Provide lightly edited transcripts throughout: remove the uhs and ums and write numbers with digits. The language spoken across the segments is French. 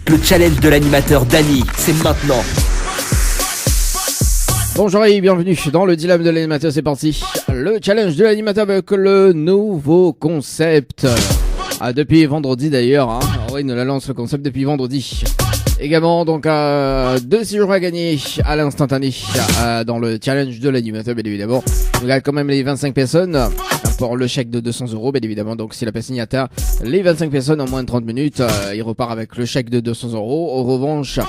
Le challenge de l'animateur Dany, c'est maintenant. Bonjour et bienvenue dans le dilemme de l'animateur, c'est parti. Le challenge de l'animateur avec le nouveau concept. Depuis vendredi d'ailleurs, hein. Oui, il nous la lance le concept depuis vendredi. Également donc 2 séjours à gagner à l'instantané dans le challenge de l'animateur, bien évidemment. On regarde quand même les 25 personnes pour le chèque de 200 €, bien évidemment. Donc si la personne y atteint les 25 personnes en moins de 30 minutes, il repart avec le chèque de 200 €. En revanche,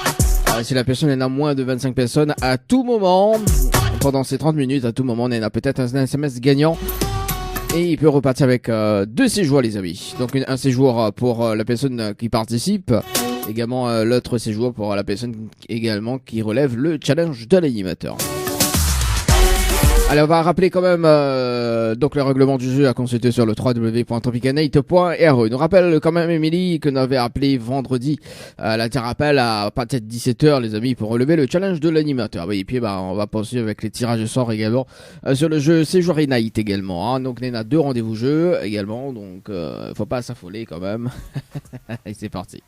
si la personne en a moins de 25 personnes, à tout moment, pendant ces 30 minutes, à tout moment, on a peut-être un SMS gagnant. Et il peut repartir avec 2 séjours, les amis. Donc un séjour pour la personne qui participe. Également l'autre séjour pour la personne également qui relève le challenge de l'animateur. Allez, on va rappeler quand même donc le règlement du jeu à consulter sur le www.tropicanate.re. Nous rappelle quand même Émilie que nous avait appelé vendredi. Elle a été rappel à peut-être 17h, les amis, pour relever le challenge de l'animateur. Oui, et puis on va poursuivre avec les tirages de sort également sur le jeu Séjour et Night également. Hein. Donc on a 2 rendez-vous jeux également, donc faut pas s'affoler quand même. Et c'est parti.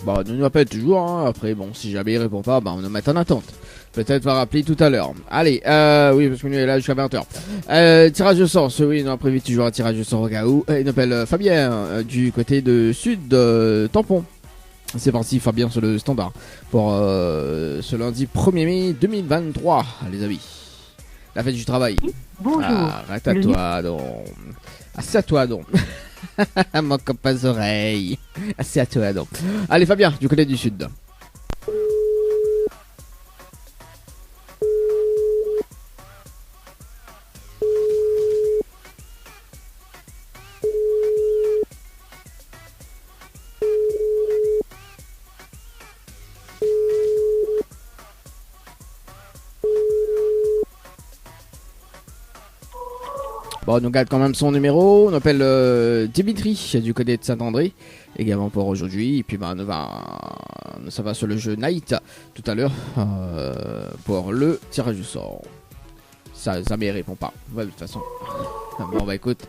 Bon, nous appelle toujours, hein. Après, bon, si jamais il répond pas, on nous met en attente. Peut-être va rappeler tout à l'heure. Allez, oui, parce qu'on est là jusqu'à 20h. Tirage de sort, oui, on a prévu toujours un tirage de sort au cas où. Il appelle Fabien, du côté de Sud Tampon. C'est parti, Fabien, sur le standard. Pour ce lundi 1er mai 2023, les amis. La fête du travail. Bonjour. Arrête à toi, donc. C'est à toi, donc. Mon copain oreilles. C'est à toi, donc. Allez, Fabien, du côté du Sud. Bon, on nous garde quand même son numéro. On appelle Dimitri du côté de Saint-André également pour aujourd'hui. Et puis ça va sur le jeu Night tout à l'heure pour le tirage du sort. Ça ne répond pas. Ouais, de toute façon. Bon, écoute.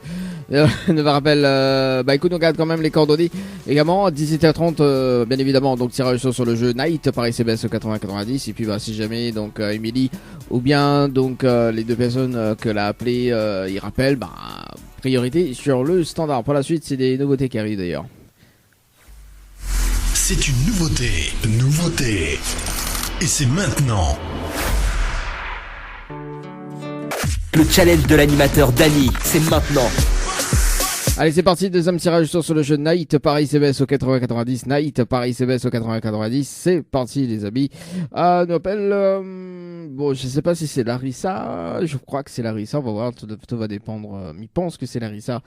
Ne va rappelle. Écoute, on garde quand même les coordonnées. Également, à 17h30, bien évidemment, donc tirage du sort sur le jeu Night par CBS 80-90. Et puis, si jamais, donc, Émilie ou bien, donc, les 2 personnes que l'a appelé, ils rappellent, priorité sur le standard. Pour la suite, c'est des nouveautés qui arrivent d'ailleurs. C'est une nouveauté. Et c'est maintenant. Le challenge de l'animateur Dany, c'est maintenant. Allez, c'est parti, deuxième tirage sur le jeu Night, Paris CBS au 80-90, Night, Paris CBS au 80-90, c'est parti les amis. On appelle, bon, je sais pas si c'est Larissa, je crois que c'est Larissa, on va voir, tout va dépendre, il pense que c'est Larissa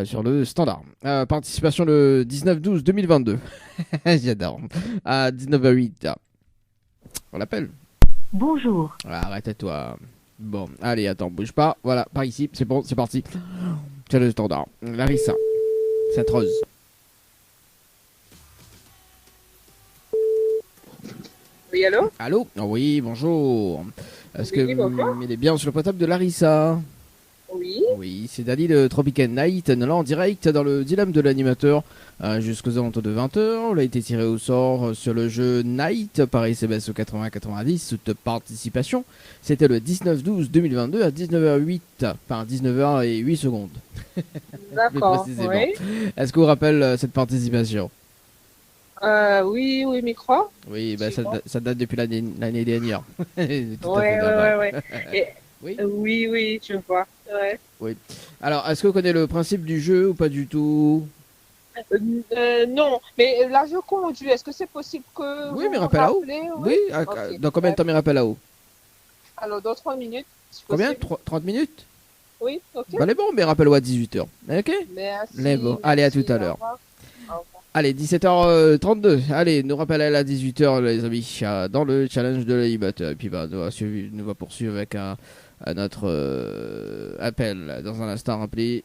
sur le standard. Participation le 19-12-2022, j'adore, à 19h08, on l'appelle. Bonjour. Arrête-toi. Bon, allez, attends, bouge pas. Voilà, par ici, c'est bon, c'est parti. C'est le standard. Larissa, cette rose. Oui, allô? Allô? Oh, oui, bonjour. Est-ce Oui, que bonjour. il est bien sur le portable de Larissa? Oui. Oui, c'est Dany de Tropical Night, là en direct dans le dilemme de l'animateur jusqu'aux alentours de 20h. On a été tiré au sort sur le jeu Night, Paris CBS 80-90, toute participation. C'était le 19-12-2022 à 19h08, enfin 19h08 secondes. D'accord. Précisément. Oui. Est-ce que vous rappelle cette participation? Oui, micro. Oui, C'est bon. ça date depuis l'année dernière. Tout à Ouais, fait normal. Et- Oui. oui, je vois. Ouais. Oui. Alors, est-ce que vous connaissez le principe du jeu ou pas du tout? Non, mais là je conduis. Est-ce que c'est possible que Oui, vous mais me rappelle là-haut. rappelez? Oui, Ok. dans combien de temps me rappelle là-haut? Alors, dans 3 minutes. si Combien? possible. 30 minutes? Oui, ok. Bah, les bons, mais rappelle-moi à 18h. Ok? Merci. Les bons. Allez, à tout à Merci, l'heure. au revoir. Au revoir. Allez, 17h32. Allez, nous rappelle à 18h, les amis, dans le challenge de l'animateur. Et puis, bah, nous va poursuivre avec notre appel. Dans un instant, rappelé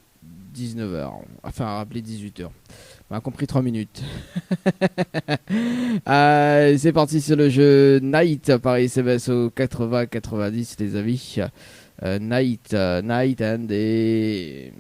19h. Enfin, rappelé 18h. On a compris 3 minutes. C'est parti sur le jeu Night par SMS au 80-90, les amis. Night and Day.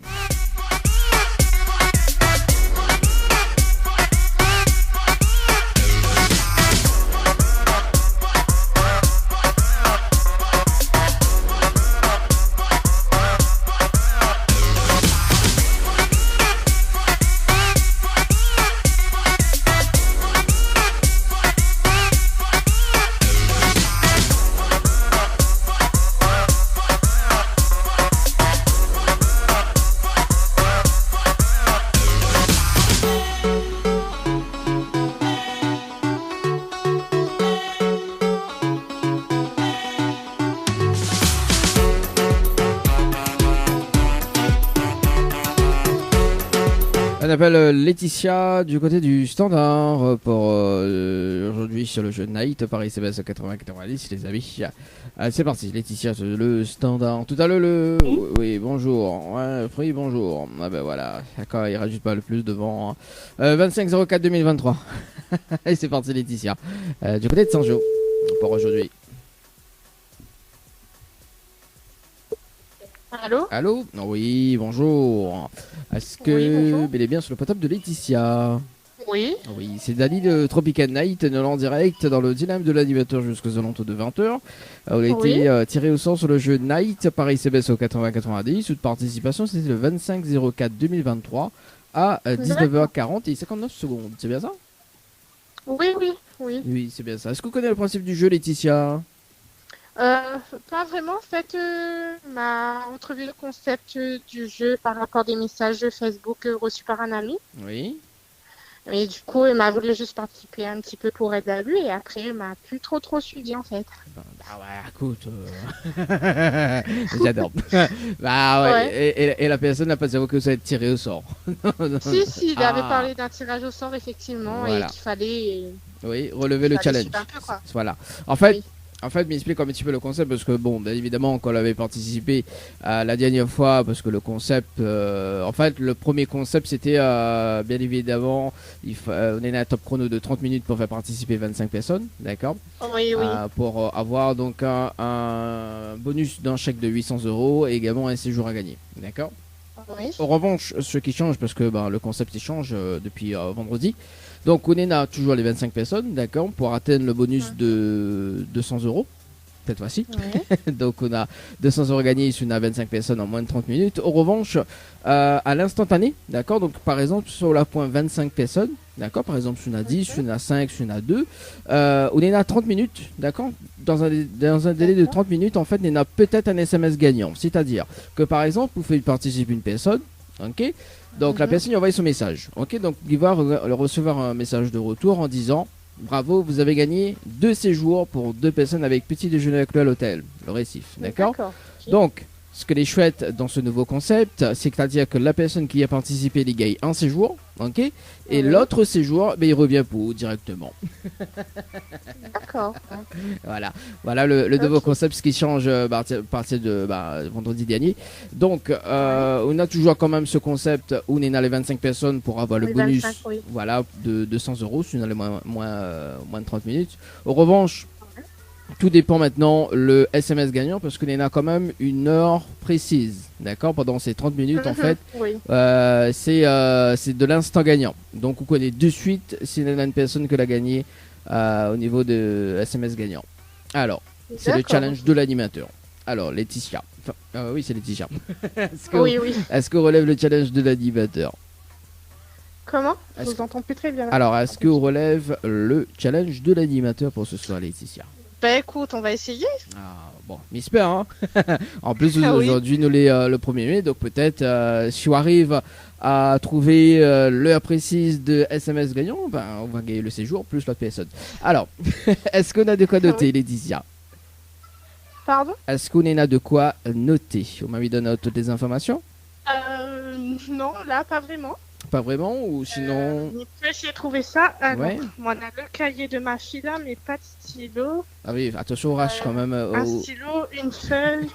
On appelle Laetitia du côté du standard pour aujourd'hui sur le jeu Night par SMS 80-90, les amis. C'est parti, Laetitia sur le standard. Tout à l'heure, oui, bonjour. Ouais, oui, bonjour. Ah ben voilà, d'accord, il rajoute pas le plus devant. 25-04-2023. Et c'est parti, Laetitia. Du côté de Saint-Jo pour aujourd'hui. Allô? Allô? Oui, bonjour. Est-ce que bonjour. bel et bien sur le potable de Laetitia? Oui. Oui, c'est Dali de Tropical Night, en direct dans le dilemme de l'animateur jusqu'aux alentours de 20h. On a été tiré au sort sur le jeu Night par ICBS au 80-90. Toute participation, c'était le 25-04-2023 à 19h40 et 59 secondes. C'est bien ça? Oui. Oui, c'est bien ça. Est-ce que vous connaissez le principe du jeu, Laetitia? Pas vraiment. En fait, m'a entrevu le concept du jeu par rapport à des messages Facebook reçus par un ami. Oui. Et du coup, il m'a voulu juste participer un petit peu pour aider à lui. Et après, il m'a plus trop suivi, en fait. Bah ouais, écoute. J'adore. Bah ouais. Ouais. Et la personne n'a pas dit que ça va être tiré au sort. Si, il avait parlé d'un tirage au sort, effectivement, Voilà. et qu'il fallait... Oui, relever le challenge. Un peu, quoi. Voilà. En fait, Oui. m'explique un petit peu le concept parce que bon, bien évidemment, quand on avait participé la dernière fois, parce que le concept, en fait, le premier concept, c'était bien évidemment, on est à un top chrono de 30 minutes pour faire participer 25 personnes, d'accord? Oui. Pour avoir donc un bonus d'un chèque de 800 € et également un séjour à gagner, d'accord? Oui. En revanche, ce qui change, parce que le concept il change depuis vendredi. Donc on est à toujours les 25 personnes, d'accord, pour atteindre le bonus de 200 € cette fois-ci. Oui. Donc on a 200 € gagnés si on a 25 personnes en moins de 30 minutes. En revanche, à l'instantané, d'accord, donc par exemple sur la pointe 25 personnes, d'accord, par exemple si on a 10, si on a 5, si on a 2, on est à 30 minutes, d'accord, dans un délai de 30 minutes, en fait, on a peut-être un SMS gagnant. C'est-à-dire que par exemple, vous faites participer une personne, ok, donc la personne envoie son message, ok, donc il va recevoir un message de retour en disant bravo, vous avez gagné 2 séjours pour 2 personnes avec petit déjeuner inclus à l'hôtel, le Récif, d'accord. Ok. Donc ce que est chouette dans ce nouveau concept, c'est-à-dire que la personne qui a participé, il gagne un séjour, ok, et l'autre séjour, il revient pour vous directement. D'accord. Voilà le nouveau concept, ce qui change à partir de vendredi dernier. Donc, on a toujours quand même ce concept où on est dans les 25 personnes pour avoir le bonus 25, oui. voilà, de 200 € si on a les moins de 30 minutes. En revanche, tout dépend maintenant le SMS gagnant parce qu'on a quand même une heure précise, d'accord, pendant ces 30 minutes en fait. Oui. C'est de l'instant gagnant. Donc vous connaissez de suite si il y a une personne que l'a gagné au niveau de SMS gagnant. Alors, c'est le challenge de l'animateur. Alors, Laetitia. Enfin, oui, c'est Laetitia. Oui. Est-ce qu'on relève le challenge de l'animateur? Comment? Je vous entends plus très bien. Alors, est-ce qu'on relève le challenge de l'animateur pour ce soir, Laetitia? Bah écoute, on va essayer. Bon, j'espère, hein. En plus, aujourd'hui, nous sommes le 1er mai, donc peut-être, si on arrive à trouver l'heure précise de SMS gagnant, on va gagner le séjour plus l'autre personne. Alors, est-ce qu'on a de quoi noter, Laetitia? Pardon? Est-ce qu'on a de quoi noter? On m'a donné toutes les informations? Non, là, pas vraiment. pas vraiment, ou sinon... On peut essayer de trouver ça. Alors, Ouais. moi, on a le cahier de ma fille là, mais pas de stylo. Ah oui, attention au rash quand même. Un stylo, une feuille.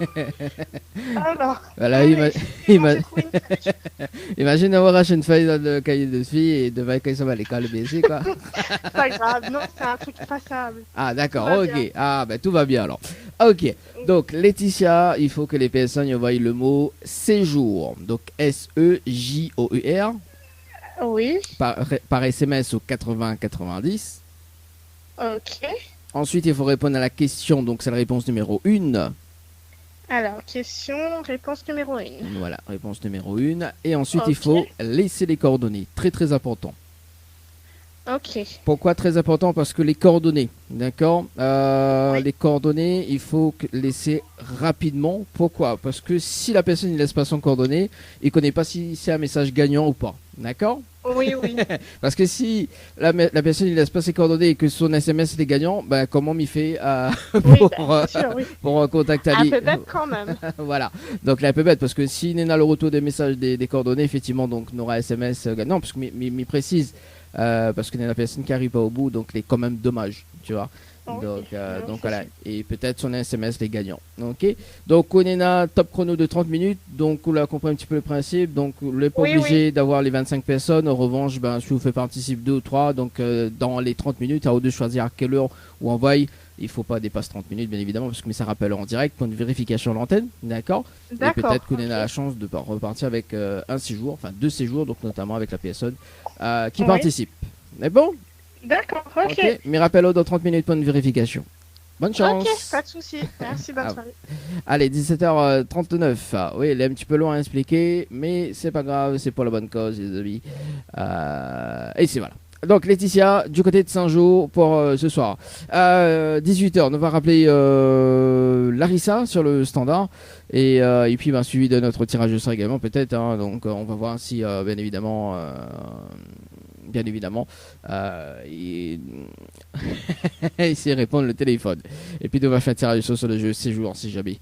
Alors, Voilà, allez, ima- j'ai trouvé une feuille. imagine avoir raché une feuille dans le cahier de fille et devant quand ils sont à l'école baisé, quoi. C'est pas grave, non, c'est un truc passable. Ah d'accord, Tout va ok. bien. Ah ben tout va bien alors. Ok, donc Laetitia, il faut que les personnes y envoient le mot séjour. Donc S-E-J-O-U-R Oui, par SMS au 80-90. ok. Ensuite, il faut répondre à la question, donc c'est la réponse numéro 1. Alors, question, réponse numéro 1. Voilà, réponse numéro 1. Et ensuite, il Ok. faut laisser les coordonnées. Très très important. Ok, Pourquoi très important? Parce que les coordonnées, d'accord, Oui. les coordonnées, il faut laisser rapidement. Pourquoi? Parce que si la personne ne laisse pas son coordonnée, il ne connaît pas si c'est un message gagnant ou pas, d'accord? oui, oui. Parce que si la personne ne laisse pas ses coordonnées et que son SMS est gagnant, ben, comment m'y fait Oui, pour, bien sûr, oui. pour contacter Un Ali? peu bête quand même. Voilà, donc là un peu bête parce que s'il n'est pas le retour des messages des coordonnées, effectivement, donc on aura SMS gagnant, parce que m'y précise, parce qu'il y a la personne qui n'arrive pas au bout, donc c'est quand même dommage, tu vois. Ok, Donc, non, donc c'est voilà, sûr. et peut-être son SMS les gagnants. Ok, donc on est à top chrono de 30 minutes, donc on a compris un petit peu le principe. Donc on n'est pas Oui, obligé d'avoir les 25 personnes. En revanche, ben, si vous faites participer 2 ou 3, donc dans les 30 minutes, à vous de choisir à quelle heure ou envoie. Il faut pas dépasser 30 minutes, bien évidemment, parce que mais ça rappelle en direct, point de vérification à l'antenne, d'accord. Et D'accord. peut-être qu'on a ok. la chance de repartir avec un séjour, enfin 2 séjours, donc notamment avec la personne qui Oui. participe. Mais bon, D'accord, ok. ok. Mais rappelle-le dans 30 minutes, point de vérification. Bonne chance. Ok, pas de souci. Merci, bonne Ah. soirée. Allez, 17h39. Ah, oui, elle est un petit peu loin à expliquer, mais c'est pas grave, c'est pour la bonne cause, les amis. Et c'est voilà. Donc Laetitia, du côté de Saint-Jean pour ce soir. 18h, on va rappeler Larissa sur le standard. Et puis ben, suivi de notre tirage de sort également peut-être. Hein, donc on va voir si bien évidemment... il sait répondre le téléphone. Et puis, on va faire un tirage sur le jeu séjour si jamais.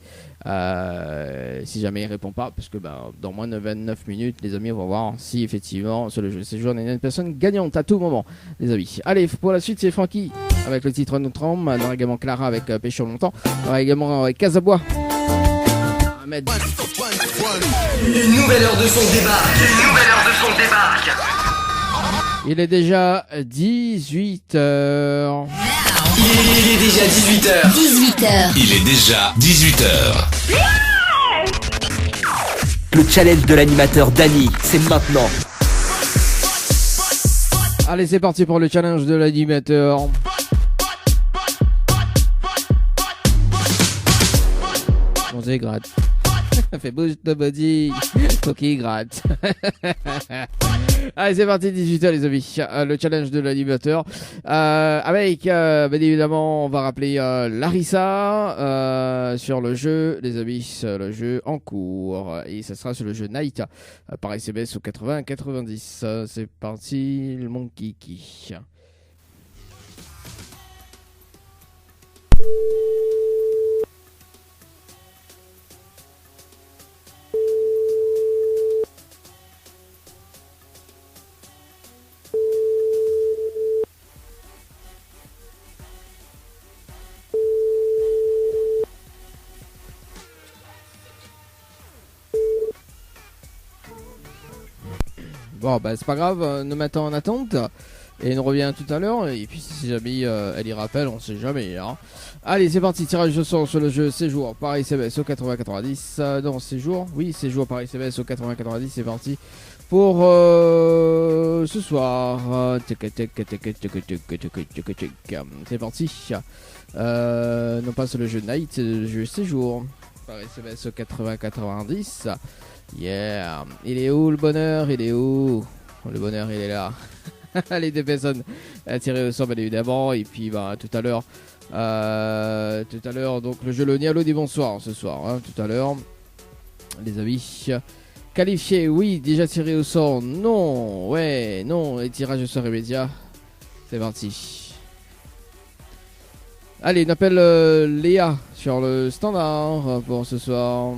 Il répond pas, parce que dans moins de 29 minutes, les amis, on va voir si effectivement sur le jeu séjour, on a une personne gagnante à tout moment, les amis. Allez, pour la suite, c'est Francky avec le titre Notre Homme. On aura également Clara avec Pêcheur longtemps. On aura également Casabois. Ahmed. Une nouvelle heure de son débarque. Une nouvelle heure de son débarque. Il est déjà 18h. Il est déjà 18h. 18h. Il est déjà 18h. Le challenge de l'animateur Dany, c'est maintenant. Allez, c'est parti pour le challenge de l'animateur. Bon, c'est gratte. Fais bouge de body. Faut qu'il gratte. Allez, c'est parti, 18h les amis. Le challenge de l'animateur. Avec, bien évidemment, on va rappeler Larissa sur le jeu, les amis, le jeu en cours. Et ça sera sur le jeu Night par SMS au 80-90. C'est parti, le mon kiki. Bon, bah c'est pas grave, nous mettons en attente. Et on revient tout à l'heure. Et puis si jamais elle y rappelle, on sait jamais. Hein. Allez, c'est parti, tirage de sort sur le jeu séjour par SMS au 80-90. Non, séjour, oui, séjour par SMS au 80-90, c'est parti. Pour ce soir. C'est parti. Non pas sur le jeu Night, c'est le jeu séjour par SMS au 80-90. Yeah. Il est où le bonheur? Il est où? Le bonheur, il est là. Les deux personnes tirées au sort, bien évidemment. Et puis, tout à l'heure, donc le jeu Loni. Allô, dit bonsoir ce soir. Hein, tout à l'heure, les amis. Qualifié, oui. Déjà tiré au sort, non. Ouais, non. Et tirage au sort immédiat. C'est parti. Allez, on appelle Léa sur le standard pour ce soir.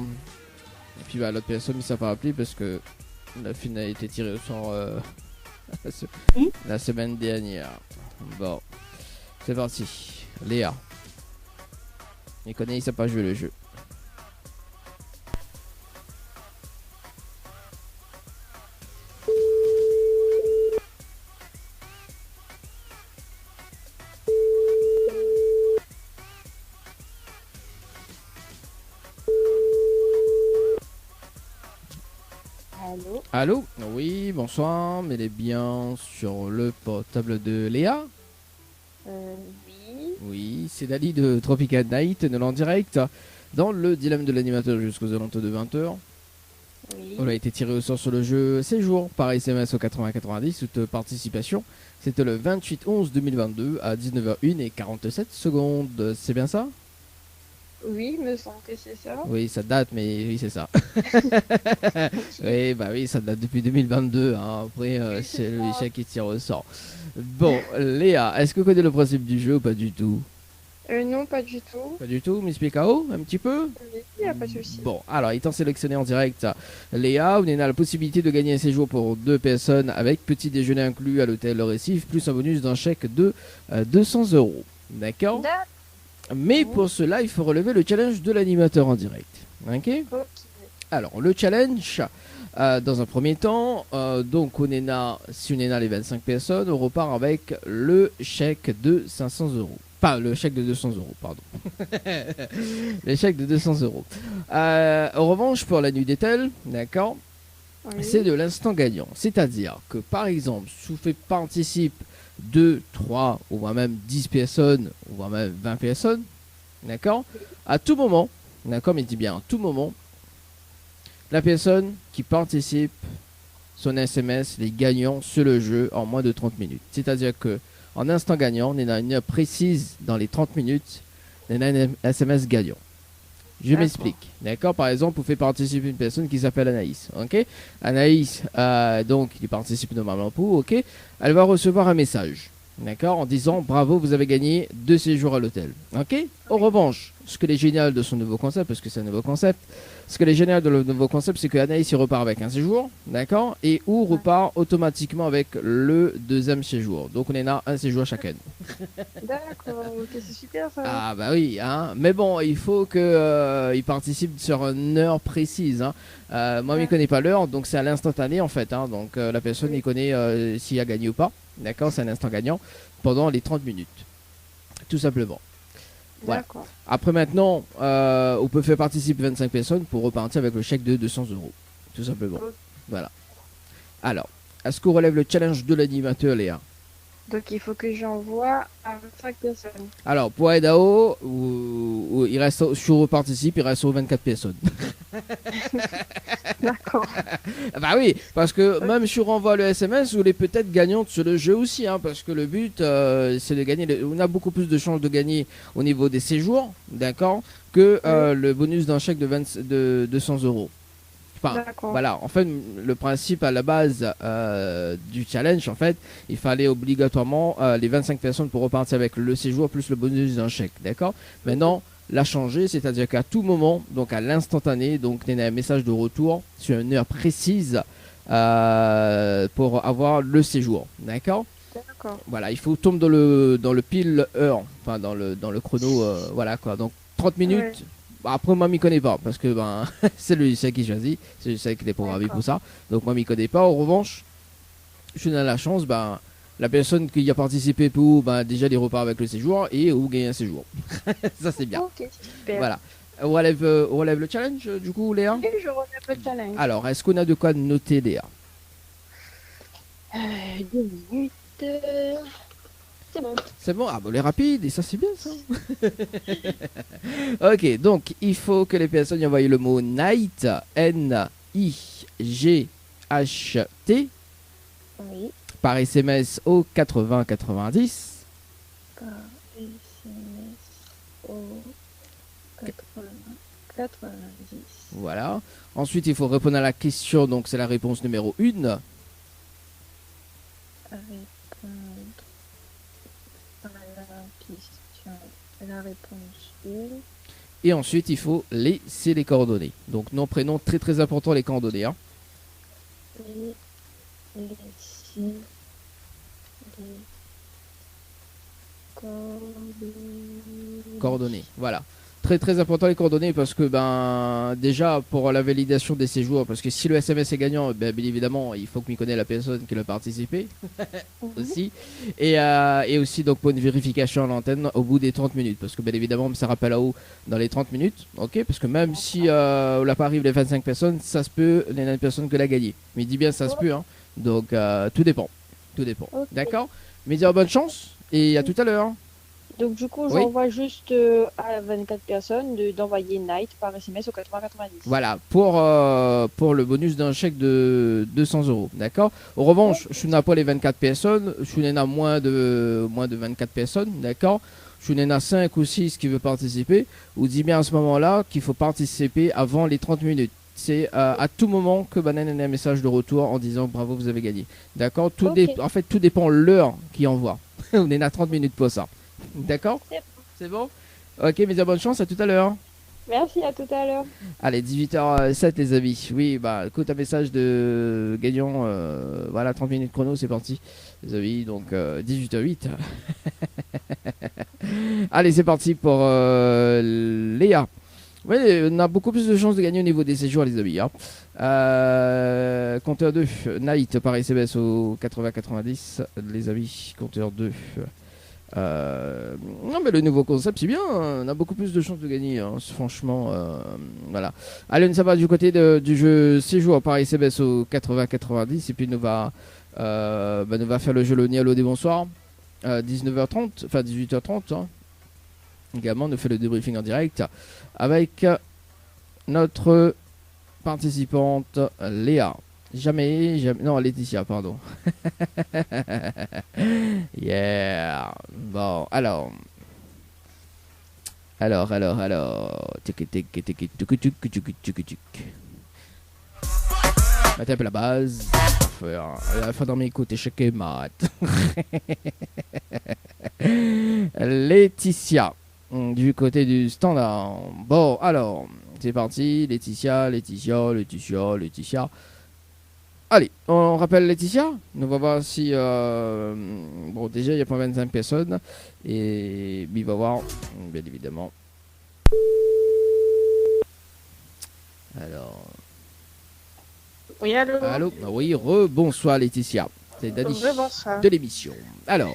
Et puis l'autre personne, il s'est pas appelé parce que La finale a été tirée au sort la se- Oui. la semaine dernière. Bon, c'est parti. Léa. Il connaît, il sait pas jouer le jeu. Allô? Allô? Oui, bonsoir. Mais est bien sur le portable de Léa? Oui. Oui, c'est Dali de Tropical Night, nous en direct dans le dilemme de l'animateur jusqu'aux alentours de 20h. Oui. On a été tiré au sort sur le jeu Séjour par SMS au 80-90, toute participation. C'était le 28-11-2022 à 19h01 et 47 secondes. C'est bien ça? Oui, me semble que c'est ça. Oui, ça date, mais oui, c'est ça. Oui, bah oui, ça date depuis 2022. Hein. Après, c'est le chèque qui tire au sort. Bon, Léa, est-ce que vous connaissez le principe du jeu ou pas du tout? Non, pas du tout. Pas du tout, Miss PKO, un petit peu? Oui, il n'y a pas de souci. Bon, alors étant sélectionné en direct, Léa, vous avez la possibilité de gagner un séjour pour 2 personnes avec petit déjeuner inclus à l'hôtel Le Récif, plus un bonus d'un chèque de 200 euros. D'accord? Mais pour cela, il faut relever le challenge de l'animateur en direct. Ok? Ok. Alors, le challenge, dans un premier temps, donc si on est là les 25 personnes, on repart avec le chèque de 500 euros. Pas le chèque de 200 euros, pardon. Le chèque de 200 euros. En revanche, pour la nuit d'Etel, d'accord, Oui. c'est de l'instant gagnant. C'est-à-dire que, par exemple, si vous faites participe 2, 3, ou voire même 10 personnes, ou voire même 20 personnes, d'accord, à tout moment, d'accord, mais dis bien à tout moment, la personne qui participe, son SMS, les gagnants sur le jeu en moins de 30 minutes. C'est-à-dire que en instant gagnant, on est dans une heure précise dans les 30 minutes, on a un SMS gagnant. Je D'accord. m'explique. D'accord? Par exemple, vous faites participer une personne qui s'appelle Anaïs. Ok? Anaïs, donc, il participe normalement pour, ok? Elle va recevoir un message. D'accord? En disant bravo, vous avez gagné 2 séjours à l'hôtel. Ok? En revanche, ce que est génial de son nouveau concept, parce que c'est un nouveau concept, ce que est génial de le nouveau concept, c'est que Anaïs il repart avec un séjour. D'accord? Et ou repart automatiquement avec le deuxième séjour. Donc, on est là un séjour chacun. D'accord, ok, c'est super ça. Ah bah oui, hein. Mais bon, il faut que il participe sur une heure précise. Hein. Moi, je ne connais pas l'heure, donc c'est à l'instantané en fait. Hein. Donc la personne, il connaît s'il a gagné ou pas. D'accord, c'est un instant gagnant pendant les 30 minutes. Tout simplement. Voilà. D'accord. Après maintenant, on peut faire participer 25 personnes pour repartir avec le chèque de 200 euros. Tout simplement. Ok. Voilà. Alors, est-ce qu'on relève le challenge de l'animateur, Léa? Donc il faut que j'envoie à 25 personnes. Alors, pour Edao, il reste, si on reparticipe, il reste aux 24 personnes. D'accord. Bah oui, parce que même si on renvoie le SMS, vous êtes peut-être gagnante sur le jeu aussi, hein, parce que le but, c'est de gagner. On a beaucoup plus de chances de gagner au niveau des séjours, d'accord, que le bonus d'un chèque de 200 euros. Enfin, D'accord. voilà, en fait, le principe à la base du challenge, en fait, il fallait obligatoirement les 25 personnes pour repartir avec le séjour plus le bonus d'un chèque, d'accord? Maintenant, l'a changé, c'est-à-dire qu'à tout moment, donc à l'instantané, donc il y a un message de retour sur une heure précise pour avoir le séjour, d'accord? D'accord. Voilà, il faut tomber dans le pile heure, enfin dans le chrono, voilà quoi. Donc 30 minutes. Ouais. Bah, après moi m'y connais pas parce que ben c'est le lycée qui choisit, c'est le lycée qui est programmé D'accord. pour ça. Donc moi m'y connais pas. En revanche, je suis dans la chance, ben la personne qui a participé pour, ben déjà il repart avec le séjour et ou gagne un séjour. Ça c'est bien. Ok, super. Voilà. On relève le challenge du coup, Léa. Et je relève le challenge. Alors, est-ce qu'on a de quoi noter, Léa? 2 minutes. C'est bon. C'est bon, ah bon, les rapides, et ça c'est bien ça. Ok, donc il faut que les personnes y envoient le mot night, N-I-G-H-T, Oui. par SMS au 80-90. Par SMS au 90. Voilà. Ensuite, il faut répondre à la question, donc c'est la réponse numéro 1. Répondre à la question. La réponse 1. Et ensuite, il faut laisser les coordonnées. Donc, nom, prénom, très très important les coordonnées. Hein. Et laisser les Coordonnées, voilà. Très très important les coordonnées parce que ben déjà pour la validation des séjours, parce que si le SMS est gagnant, ben, bien évidemment il faut que m'y connaisse la personne qui a participé aussi, et aussi donc pour une vérification à l'antenne au bout des 30 minutes, parce que bien évidemment ça rappelle là-haut dans les 30 minutes, ok, parce que même si là pas arrive les 25 personnes, ça se peut les 9 personnes que l'a gagné, mais il dit bien ça se peut, hein. Donc tout dépend, Ok. d'accord, mais dire bonne chance et à tout à l'heure. Donc du coup, Oui. j'envoie juste à 24 personnes d'envoyer Night par SMS au 80-90. Voilà, pour le bonus d'un chèque de 200 euros, d'accord. En revanche, je n'ai pas les 24 personnes, je n'ai moins de 24 personnes, d'accord. Je n'en ai 5 ou 6 qui veulent participer, ou dis bien à ce moment-là qu'il faut participer avant les 30 minutes. C'est à tout moment que Banane a un message de retour en disant bravo, vous avez gagné. D'accord. Ok. En fait, tout dépend de l'heure qui envoie. On est à 30 minutes pour ça. D'accord. C'est bon. Ok, mais bonne chance, à tout à l'heure. Merci, à tout à l'heure. Allez, 18h07 les amis. Oui, bah écoute un message de gagnant. Voilà, 30 minutes chrono, c'est parti. Les amis, donc 18h08. Allez, c'est parti pour Léa. Oui, on a beaucoup plus de chances de gagner au niveau des séjours, les amis. Hein. Compteur 2, Night par SMS au 80-90. Les amis, compteur 2. Non mais le nouveau concept c'est bien, hein. On a beaucoup plus de chances de gagner, hein. Franchement, voilà. Allez, ça va du côté du jeu séjour par SMS au 80-90 et puis nous va faire le jeu Loni Allo des bonsoirs 19h30, enfin 18h30 hein. Également nous fait le débriefing en direct avec notre participante Léa. Jamais, non, Laetitia, pardon. Yeah. Bon, alors. Mettez un peu la base. Il faut dormir écouter chaque mat. Laetitia, du côté du standard. Bon, alors, c'est parti. Laetitia. Allez, on rappelle Laetitia. On va voir si... bon, déjà, il n'y a pas 25 personnes. Et il va voir, bien évidemment. Alors... Oui, allô. Allô. Oui, bonsoir Laetitia. C'est Dani Bonsoir. de l'émission. Alors,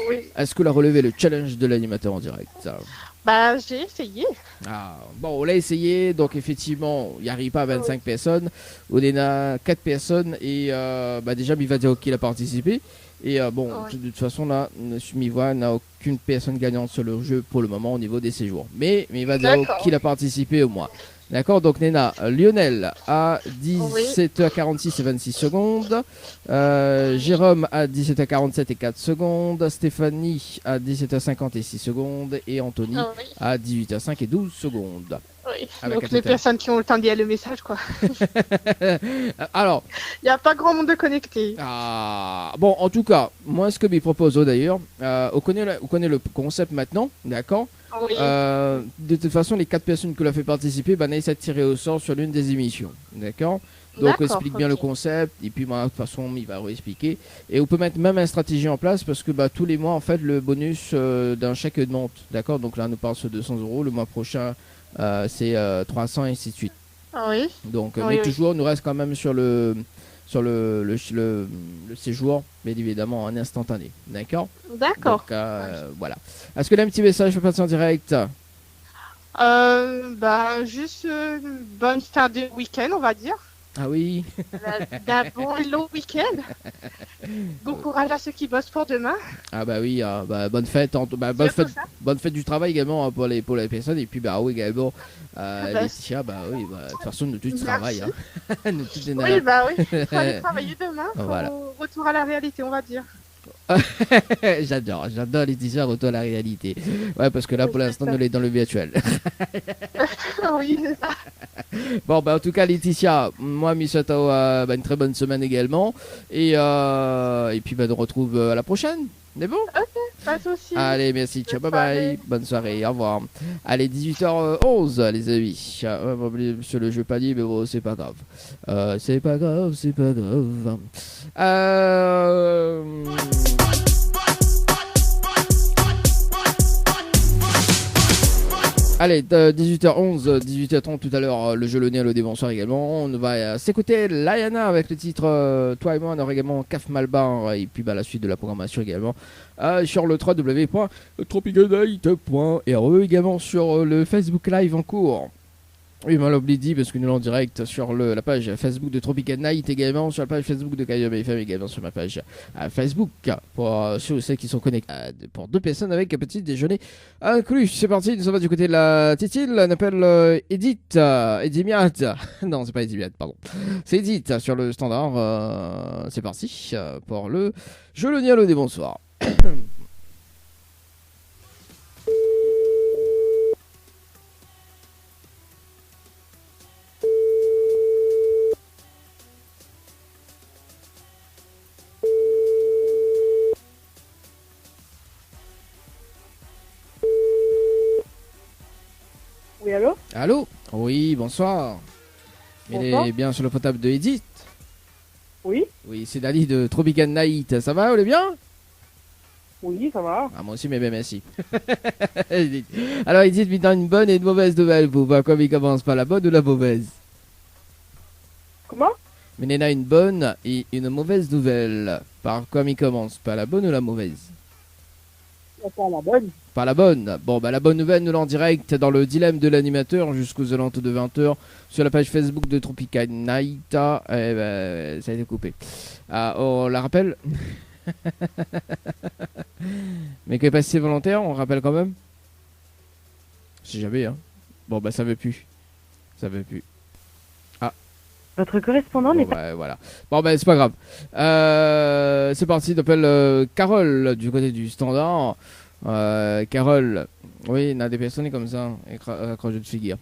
Oui. est-ce que l'on a relevé le challenge de l'animateur en direct? Bah, j'ai essayé. Ah, bon, on l'a essayé, donc effectivement, il n'y arrive pas à 25 personnes. On en a 4 personnes et déjà, il va dire qu'il a participé. Et bon, Ouais. de toute façon, là, M. Mivois n'a aucune personne gagnante sur le jeu pour le moment au niveau des séjours. Mais il va dire D'accord. qu'il a participé au moins. D'accord, donc Néna, Lionel à 17h46 et 26 secondes. Jérôme à 17h47 et 4 secondes. Stéphanie à 17h50 et 6 secondes. Et Anthony Oui. à 18h05 et 12 secondes. Oui. Avec Donc un les total. personnes qui ont le temps de lire le message, quoi. Alors, Il n'y a pas grand monde de connecté. bon, en tout cas, moi, ce que me propose d'ailleurs, on connaît le concept maintenant, d'accord. Oui. De toute façon, les 4 personnes que l'on fait participer, on essaie de tirer au sort sur l'une des émissions, d'accord. Donc, on D'accord, explique bien le ok. concept, et puis, de toute façon, il va réexpliquer. Et on peut mettre même une stratégie en place, parce que tous les mois, en fait, le bonus d'un chèque augmente, d'accord. Donc là, on nous parle sur 200 euros, le mois prochain, c'est 300 et ainsi de suite. Oui. Donc, Oui, mais oui. toujours, on nous reste quand même sur le séjour, bien évidemment, en instantané, d'accord. D'accord. Donc, voilà. Est-ce que là, un petit message peut passer en direct? Bah, juste une bonne fin de week-end, on va dire. Ah oui. D'un bon et long week-end. Bon courage à ceux qui bossent pour demain. Ah bah oui, bonne fête, Surtout ça. bonne fête du travail également hein, pour les personnes, et puis oui également bah, Laetitia, oui, de toute façon nous tous Merci. travaillons, hein. Nous tous des Oui, nanas. bah oui. Il faut aller travailler demain. Voilà. Retour à la réalité, on va dire. j'adore Laetitia, retour à la réalité. Ouais, parce que là pour C'est l'instant ça. nous est dans le virtuel. Oui, c'est ça. Bon, en tout cas, Laetitia, moi, je souhaite une très bonne semaine également. Et puis, on se retrouve à la prochaine. C'est bon? Pas de soucis. Allez, merci, ciao, bye Bonne bye. soirée. Bonne soirée, au revoir. Allez, 18h11, les amis. On va oublier sur le jeu palier, mais bon, c'est pas grave. C'est pas grave, c'est pas grave. Allez, 18h11, 18h30 tout à l'heure, le jeu Le Nez, le bonsoir également. On va s'écouter Liana avec le titre Toi et moi. On aura également Caf Malbar et puis la suite de la programmation également sur le www.tropicalnight.re également sur le Facebook Live en cours. Oui, on l'a oublié dit parce que nous l'en direct sur la page Facebook de Tropical Night également, sur la page Facebook de Kayom FM également, sur ma page Facebook pour ceux qui sont connectés pour 2 personnes avec un petit déjeuner inclus. C'est parti, nous sommes du côté de la Titille, on appelle Edith, Edimiat. Non, c'est pas Edimiat, pardon. C'est Edith sur le standard. C'est parti pour le jeu Le Nialo des bonsoirs. Oui, allô? Allô? Oui, bonsoir. Bonsoir. Il est bien sur le potable de Edith. Oui? Oui, c'est Dali de Tropical Night. Ça va, vous allez bien? Oui, ça va. Ah, moi aussi, mais merci. Alors, Edith, il donne une bonne et une mauvaise nouvelle. Vous, comme il commence par la bonne ou la mauvaise? Comment? Mais il y en a une bonne et une mauvaise nouvelle. Par quoi il commence? Par la bonne ou la mauvaise? Pas la bonne. Par la bonne. Bon, la bonne nouvelle, nous l'en direct dans le dilemme de l'animateur jusqu'aux alentours de 20h sur la page Facebook de Tropical Night. Ça a été coupé. On la rappelle. Mais qu'elle est passée volontaire, on rappelle quand même. Si jamais, hein. Bon, ça veut plus. Ça veut plus. Votre correspondant n'est pas... Voilà. Bon, c'est pas grave. C'est parti, t'appelles Carole du côté du standard. Carole. Oui, il y a des personnes comme ça. Accroche de figure.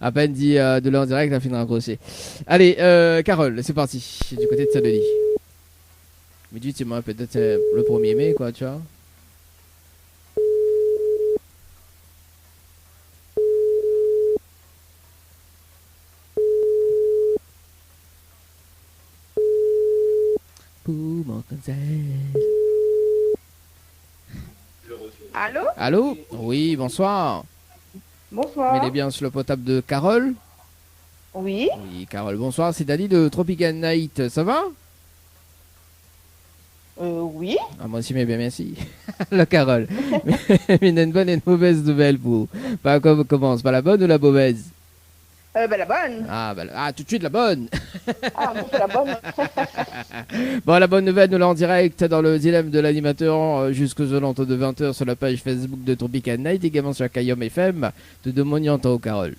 À peine dit de l'en direct, la fin d'un grossier. Allez, Carole, c'est parti. Du côté de Saint-Denis. Mais dis, moi peut-être le 1er mai, quoi, tu vois. Allô? Allô? Oui, bonsoir. Bonsoir. Mais il est bien sur le potable de Carole? Oui? Oui, Carole, bonsoir. C'est Dali de Tropical Night. Ça va? Oui. Ah, moi aussi, mais bien, merci. La Carole. Mais il y a une bonne et une mauvaise nouvelle pour vous. Comment commence? Pas la bonne ou la mauvaise? La bonne. Tout de suite la bonne. Ah, c'est la bonne. Bon, la bonne nouvelle, nous l'en direct dans le dilemme de l'animateur jusqu'aux alentours de 20h sur la page Facebook de Tropical Night, également sur Kayom FM. Te demande au Carole.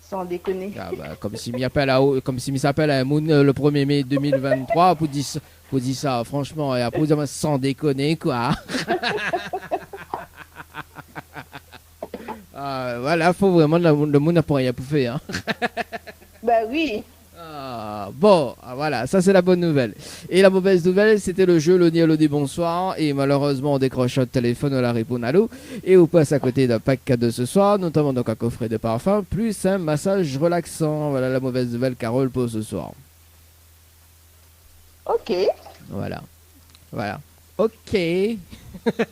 Sans déconner. Comme s'il s'appelle à Moon le 1er mai 2023, pour dire ça franchement, et après vous dire sans déconner quoi. Voilà, faut vraiment le monde n'a pas rien pouffer, hein. Oui. Voilà, ça c'est la bonne nouvelle. Et la mauvaise nouvelle, c'était le jeu Le Nialo bonsoir. Et malheureusement, on décroche notre téléphone, on la répond allô. Et on passe à côté d'un pack cadeau ce soir, notamment donc un coffret de parfum, plus un massage relaxant. Voilà la mauvaise nouvelle, Carole, pour ce soir. Ok. Voilà. Ok.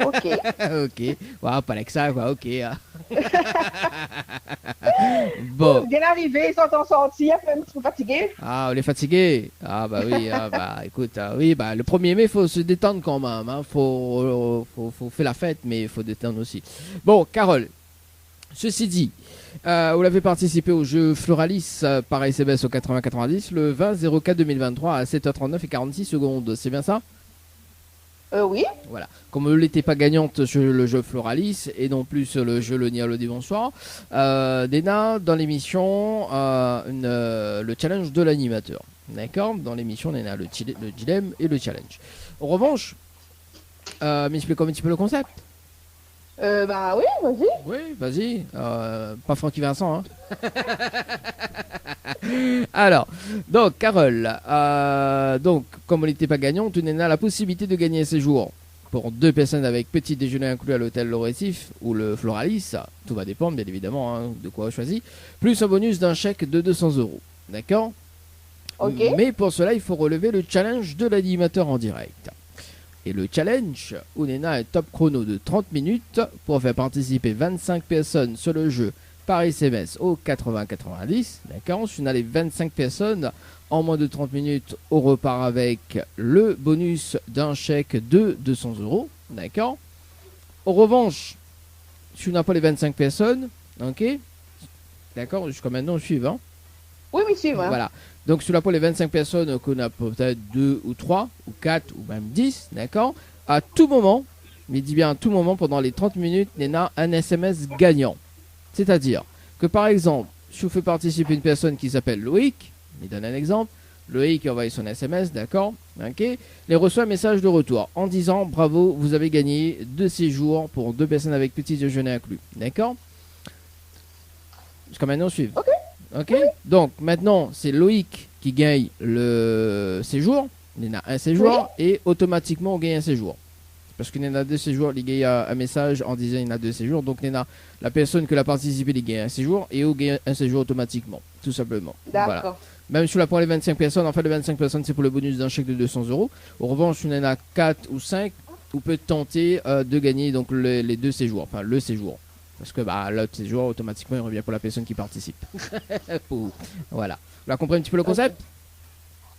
Ok. Ok. Voilà, pas avec ça, quoi. Ok. Bon. Bien arrivé, ils sont en sortie, un peu fatigué. Ah, on est fatigué. Oui. Écoute, oui, le 1er mai, faut se détendre quand même. Hein. Faut faire la fête, mais il faut détendre aussi. Bon, Carole. Ceci dit, vous l'avez participé au jeu Floralis par SMS au 8090 le 20 04 2023 à 7h39 et 46 secondes. C'est bien ça? Oui. Voilà. Comme elle n'était pas gagnante sur le jeu Floralis et non plus sur le jeu Le Nialo des bonsoir, Dena dans l'émission le challenge de l'animateur. D'accord? Dans l'émission, on a le dilemme et le challenge. En revanche, m'explique un petit peu le concept. Oui, vas-y. Oui, vas-y. Pas Francky Vincent, hein. Alors, donc, Carole, donc, comme on n'était pas gagnant, tu n'as la possibilité de gagner un séjour pour 2 personnes avec petit déjeuner inclus à l'hôtel Le Récif ou le Floralis. Tout va dépendre, bien évidemment, hein, de quoi on choisit. Plus un bonus d'un chèque de 200 euros. D'accord? Ok. Mais pour cela, il faut relever le challenge de l'animateur en direct. Et le challenge, on a un top chrono de 30 minutes pour faire participer 25 personnes sur le jeu par SMS au 80-90. D'accord? On a les 25 personnes en moins de 30 minutes. On repart avec le bonus d'un chèque de 200 euros. D'accord? En revanche, si on n'a pas les 25 personnes, ok? D'accord? Jusqu'à maintenant, on suit, hein? Oui, oui, suivre. Hein. Voilà. Donc, sur la pour les 25 personnes, qu'on a peut-être 2 ou 3 ou 4 ou même 10, d'accord? À tout moment, mais dis bien à tout moment, pendant les 30 minutes, il y a un SMS gagnant. C'est-à-dire que par exemple, si je fais participer une personne qui s'appelle Loïc, je donne un exemple, Loïc envoie son SMS, d'accord? Ok? Il reçoit un message de retour en disant bravo, vous avez gagné 2 séjours pour 2 personnes avec petit déjeuner inclus. D'accord? Jusqu'à maintenant, suivre. Ok. Ok. Donc maintenant, c'est Loïc qui gagne le séjour. Il y en a un séjour et automatiquement on gagne un séjour. Parce qu'il y en a 2 séjours, il gagne un message en disant il y en a 2 séjours. Donc il y en a la personne qui a participé, il gagne un séjour et on gagne un séjour automatiquement. Tout simplement. D'accord. Voilà. Même si on pour les 25 personnes, en fait les 25 personnes c'est pour le bonus d'un chèque de 200 euros. En revanche, il y en a 4 ou 5, on peut tenter de gagner donc les 2 séjours. Enfin le séjour. Parce que l'autre séjour, automatiquement, il revient pour la personne qui participe. Voilà. Vous avez compris un petit peu le concept?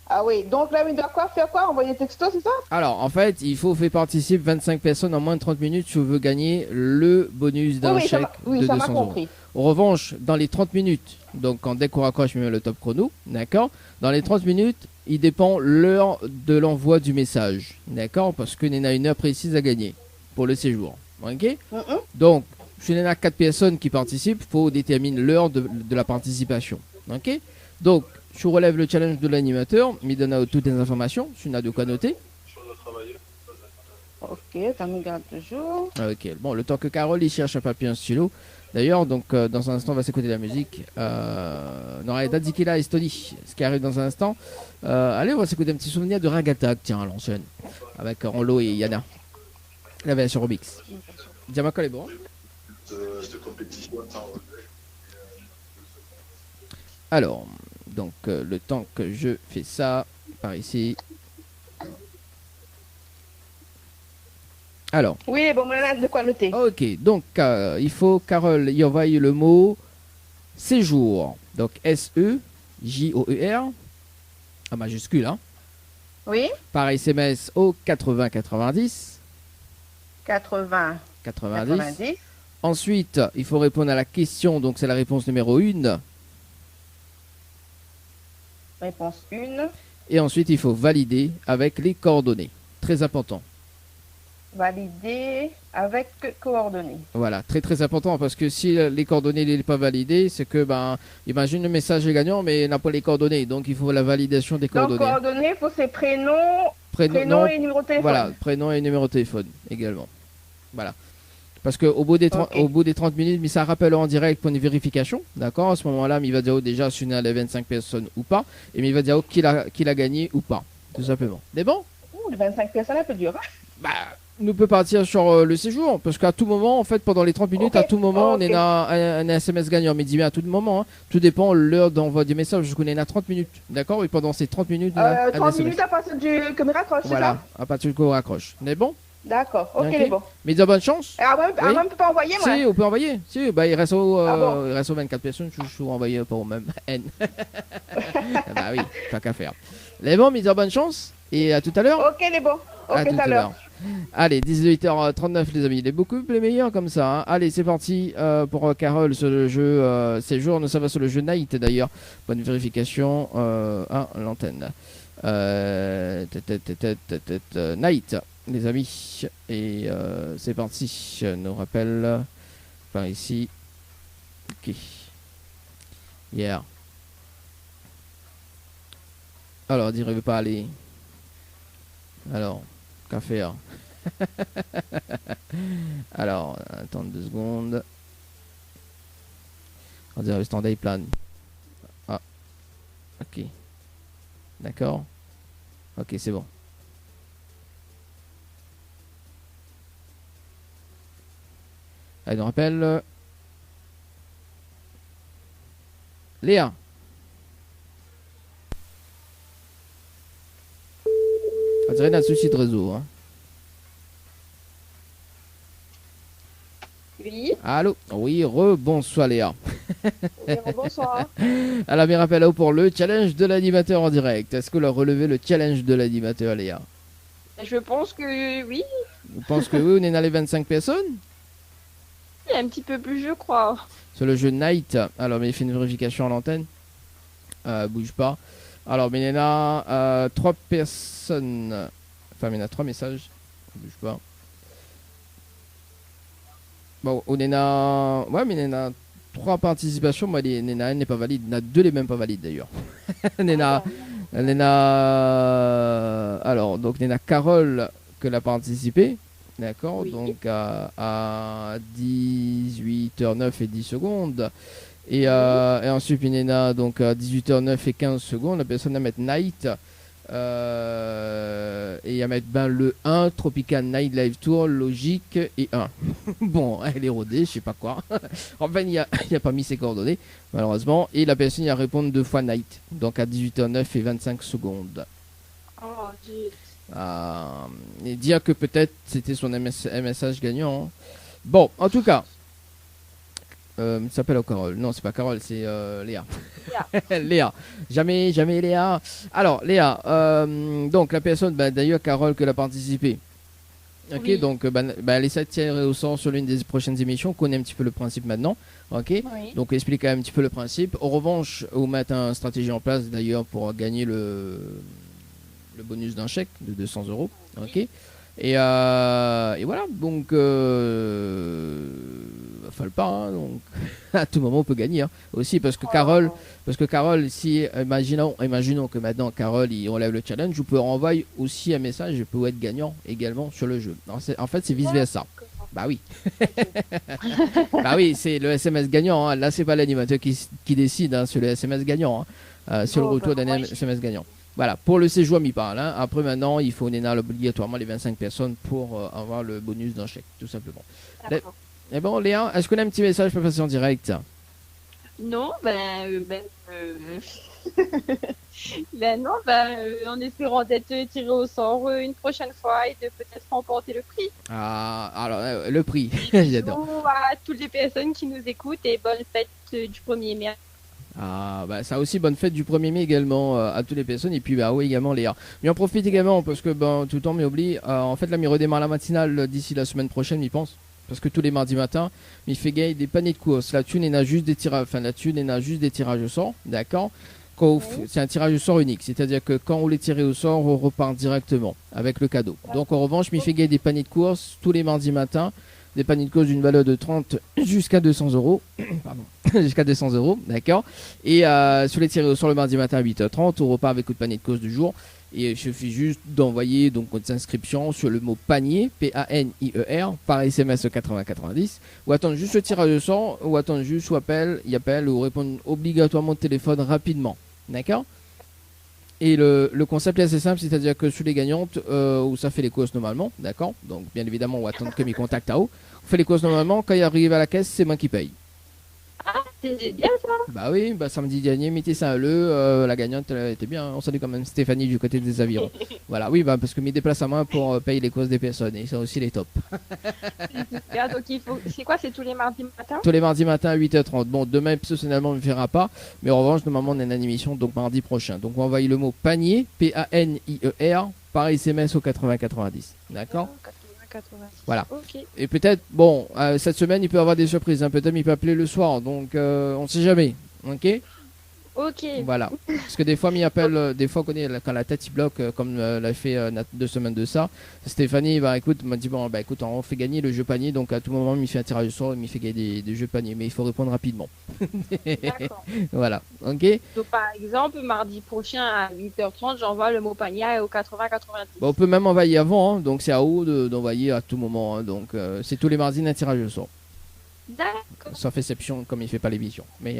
Ah oui, donc là, il doit faire quoi? Envoyer des textos, c'est ça? Alors, en fait, il faut faire participer 25 personnes en moins de 30 minutes si on veut gagner le bonus d'un chèque de 200 euros. En revanche, dans les 30 minutes, donc dès qu'on raccroche le top chrono, d'accord? Dans les 30 minutes, il dépend l'heure de l'envoi du message, d'accord? Parce qu'il y en a une heure précise à gagner pour le séjour. Ok? Donc, si il y en a 4 personnes qui participent, il faut déterminer l'heure de la participation. Ok? Donc, je relève le challenge de l'animateur, il donne toutes les informations, tu n'as de quoi noter. Ok, ça me garde toujours. Ok, bon, le temps que Carole il cherche un papier et un stylo. D'ailleurs, donc dans un instant, on va s'écouter de la musique. Nora Dadzikila Estonie, ce qui arrive dans un instant. Allez, on va s'écouter un petit souvenir de Ragatak, tiens, à l'ancienne, avec Rollo et Yana. La version Robix. Diamacol est bon. Alors, donc le temps que je fais ça par ici. Alors. Oui, bon, on a de quoi noter. Ok, donc il faut, Carole, y envoyer le mot séjour. Donc S-E-J-O-E-R, en majuscule, hein. Oui. Par SMS au 80-90. 80-90. Ensuite, il faut répondre à la question, donc c'est la réponse numéro 1. Réponse 1. Et ensuite, il faut valider avec les coordonnées. Très important. Valider avec coordonnées. Voilà, très très important parce que si les coordonnées ne sont pas validées, c'est que, imagine le message est gagnant, mais il n'a pas les coordonnées. Donc, il faut la validation des coordonnées. Donc, coordonnées, il faut ses prénoms, prénom et numéro de téléphone. Voilà, prénom et numéro de téléphone également. Voilà. Parce qu'au bout des 30 minutes, mais ça rappelle en direct pour une vérification. D'accord? À ce moment-là, il va dire déjà si on a les 25 personnes ou pas. Et il va dire qui l'a gagné ou pas. Tout simplement. C'est bon? Les 25 personnes, un peu dur. Nous peut partir sur le séjour. Parce qu'à tout moment, en fait, pendant les 30 minutes, à tout moment, on a un SMS gagnant. Mais dis bien à tout moment. Hein. Tout dépend de l'heure d'envoi du message. Je connais à 30 minutes. D'accord? Et pendant ces 30 minutes, on a 30 minutes à partir du que me raccroche, voilà, c'est ça? à partir du coup, on raccroche. C'est bon? D'accord, ok, Okay. c'est bon. Mais dis bonne chance. Alors, on ne peut pas envoyer, moi? Si, on peut envoyer. Si, il reste aux 24 personnes, je suis envoyé pour au même N. Bah oui, pas qu'à faire. Les bons, mais dis bonne chance. Et à tout à l'heure. Ok, les bons. Ok, à tout à l'heure. Allez, 18h39 les amis, il est beaucoup les meilleurs comme ça. Hein. Allez, c'est parti pour Carole sur le jeu Séjour. Nous ça va sur le jeu Night d'ailleurs. Bonne vérification à l'antenne. Night, les amis. Et c'est parti. Je nous rappelle par ici. Ok. Hier. Alors, n'y arrive pas à aller. Alors, qu'à faire? Alors, attendre 2 secondes. On dirait le stand-by plane. Ah. Ok. D'accord. Ok, c'est bon. Allez, on rappelle. Léa. On dirait un souci de réseau. Hein. Oui, Allô? Oui, rebonsoir Léa. oui, bonsoir. Alors, mes rappels pour le challenge de l'animateur en direct. Est-ce que vous relevé le challenge de l'animateur, Léa? Je pense que oui, Je pense que oui, on est dans les 25 personnes. un petit peu plus, je crois. Sur le jeu Night. Alors, mais il fait une vérification à l'antenne. Bouge pas. Alors, mais il y en a 3 personnes. Enfin, il y en a 3 messages. Bouge pas. Bon, on en a. Ouais, mais il y en a 3 participations. Moi, il y en a une n'est pas valide. Il y en a 2 les mêmes pas valides d'ailleurs. Il y en a. Il y en a. Alors, donc, il y en a Carole que l'a participé. D'accord, Oui. donc à 18h09 et 10 secondes. Et ensuite, il y en a donc à 18h09 et 15 secondes. La personne va mettre Night. Et il va mettre le 1, Tropical Night Live Tour, logique et 1. Bon, elle est rodée, je sais pas quoi. Enfin, il a pas mis ses coordonnées, malheureusement. Et la personne, il va répondre 2 fois Night. Donc à 18h09 et 25 secondes. Oh, zut. Et dire que peut-être c'était son MSH gagnant. Hein. Bon, en tout cas, ça s'appelle Carole. Non, c'est pas Carole, c'est Léa. Léa. Jamais Léa. Alors, Léa, donc la personne, d'ailleurs, Carole, que a participé. Ok, Oui. donc elle essaie de tirer au sort sur l'une des prochaines émissions. On connaît un petit peu le principe maintenant. Ok, Oui. donc explique un petit peu le principe. En revanche, on met une stratégie en place d'ailleurs pour gagner le bonus d'un chèque de 200 €. Ok. Et voilà, donc fallait pas, hein, donc à tout moment on peut gagner hein. Aussi parce que Carole, si imaginons que maintenant Carole il relève le challenge, je peux renvoyer aussi un message, je peux être gagnant également sur le jeu. En fait, c'est vice versa. Bah oui. Bah oui, c'est le SMS gagnant. Hein. Là, c'est pas l'animateur qui décide hein, sur le SMS gagnant. Hein. Sur le retour d'un SMS gagnant. Voilà, pour le séjour, m'y parle. Hein. Après, maintenant, il faut obligatoirement les 25 personnes pour avoir le bonus d'un chèque, tout simplement. Et bon, Léa, est-ce qu'on a un petit message pour passer en direct? Non, non, en espérant d'être tiré au sort une prochaine fois et de peut-être remporter le prix. Ah, alors, le prix, j'adore. Bisous à toutes les personnes qui nous écoutent et bonne fête du 1er mai. Ah, ça aussi, bonne fête du 1er mai également à toutes les personnes. Et puis, oui, également, Léa. Mais on profite également parce que, tout le temps, mais oublie. En fait, là, il redémarre la matinale d'ici la semaine prochaine, il pense. Parce que tous les mardis matins, il fait gagner des paniers de courses. Là-dessus, il y en a juste des tirages, juste des tirages au sort. D'accord? C'est un tirage au sort unique. C'est-à-dire que quand on les tire au sort, on repart directement avec le cadeau. Donc, en revanche, il fait gagner des paniers de courses tous les mardis matins. Des paniers de courses d'une valeur de 30 jusqu'à 200 €. Pardon. Jusqu'à 200 €, d'accord. Et sur les tirés au sort le mardi matin à 8h30, on repart avec le panier de courses du jour. Et il suffit juste d'envoyer donc votre inscription sur le mot panier, P-A-N-I-E-R, par SMS au 8090, ou attendre juste le tirage au sort, ou attendre juste ou appelle, ou répondre obligatoirement au téléphone rapidement, d'accord. Et le concept est assez simple, c'est-à-dire que sur les gagnantes, où ça fait les courses normalement, d'accord. Donc bien évidemment, on va attendre que mes contacts à haut. On fait les courses normalement, quand il arrive à la caisse, c'est moi qui paye. Ah, c'est bien ça. Bah oui, samedi dernier, mettez ça à l'eux, la gagnante elle était bien. On salue quand même Stéphanie du côté des avirons. Voilà, oui, parce que mes déplacements pour payer les courses des personnes, et ça aussi les top. Super, donc c'est quoi, c'est tous les mardis matins? Tous les mardis matins à 8h30. Bon, demain, personnellement, on ne le fera pas. Mais en revanche, normalement, on a une émission donc mardi prochain. Donc, on va envoyer le mot panier, P-A-N-I-E-R, par SMS au 8090. D'accord? 80. Voilà. Ok. Et peut-être, cette semaine, il peut y avoir des surprises. Hein. Peut-être il peut appeler le soir. Donc, on ne sait jamais. Ok? Ok. Voilà. Parce que des fois, m'y appelle, des fois, quand la tête il bloque, comme l'a fait 2 semaines de ça. Stéphanie, m'a dit écoute, on fait gagner le jeu panier. Donc, à tout moment, il me fait un tirage au sort, il me fait gagner des jeux panier. Mais il faut répondre rapidement. D'accord. Voilà. Ok? Donc, par exemple, mardi prochain à 8h30, j'envoie le mot panier au 80-90. On peut même envoyer avant. Hein. Donc, c'est à haut d'envoyer à tout moment. Hein. Donc, c'est tous les mardis un tirage au sort. D'accord. Sauf exception, comme il fait pas l'émission. Mais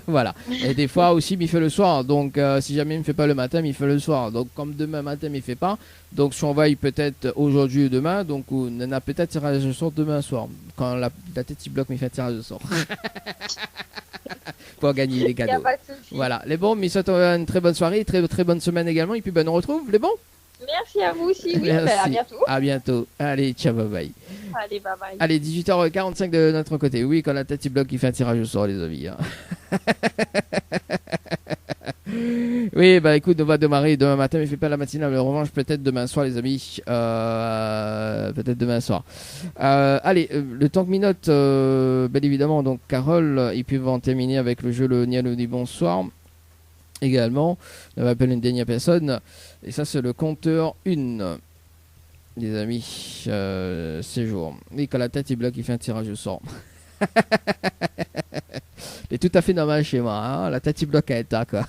voilà. Et des fois aussi, il fait le soir. Donc, si jamais il ne fait pas le matin, il fait le soir. Donc, comme demain matin, il ne fait pas. Donc, si on va peut-être aujourd'hui ou demain, donc on en a peut-être tirage au sort demain soir. Quand la tête il bloque, il fait tirage au sort. Pour gagner les Y a cadeaux. pas de souci. Voilà. Les bons, mais souhaite une très bonne soirée, très, très bonne semaine également. Et puis, ben, on retrouve les bons. Merci à vous aussi. Oui, Merci. à bientôt. À bientôt. Allez, ciao, bye bye. Allez, bye bye. Allez, 18h45 de notre côté. Oui, quand la tête il bloque, il fait un tirage au sort, les amis. Hein. Oui, bah écoute, on va démarrer demain matin, mais il fait pas la matinale. En revanche, peut-être demain soir, les amis. Peut-être demain soir. Allez, le temps que minote, bien évidemment, donc Carole, ils peuvent en terminer avec le jeu Le Nialo dit bonsoir. Également, on appelle une dernière personne. Et ça, c'est le compteur 1. Les amis, séjour. Et quand la tête il bloque, il fait un tirage au sort. C'est tout à fait normal chez moi, hein. La tête il bloque à état, quoi.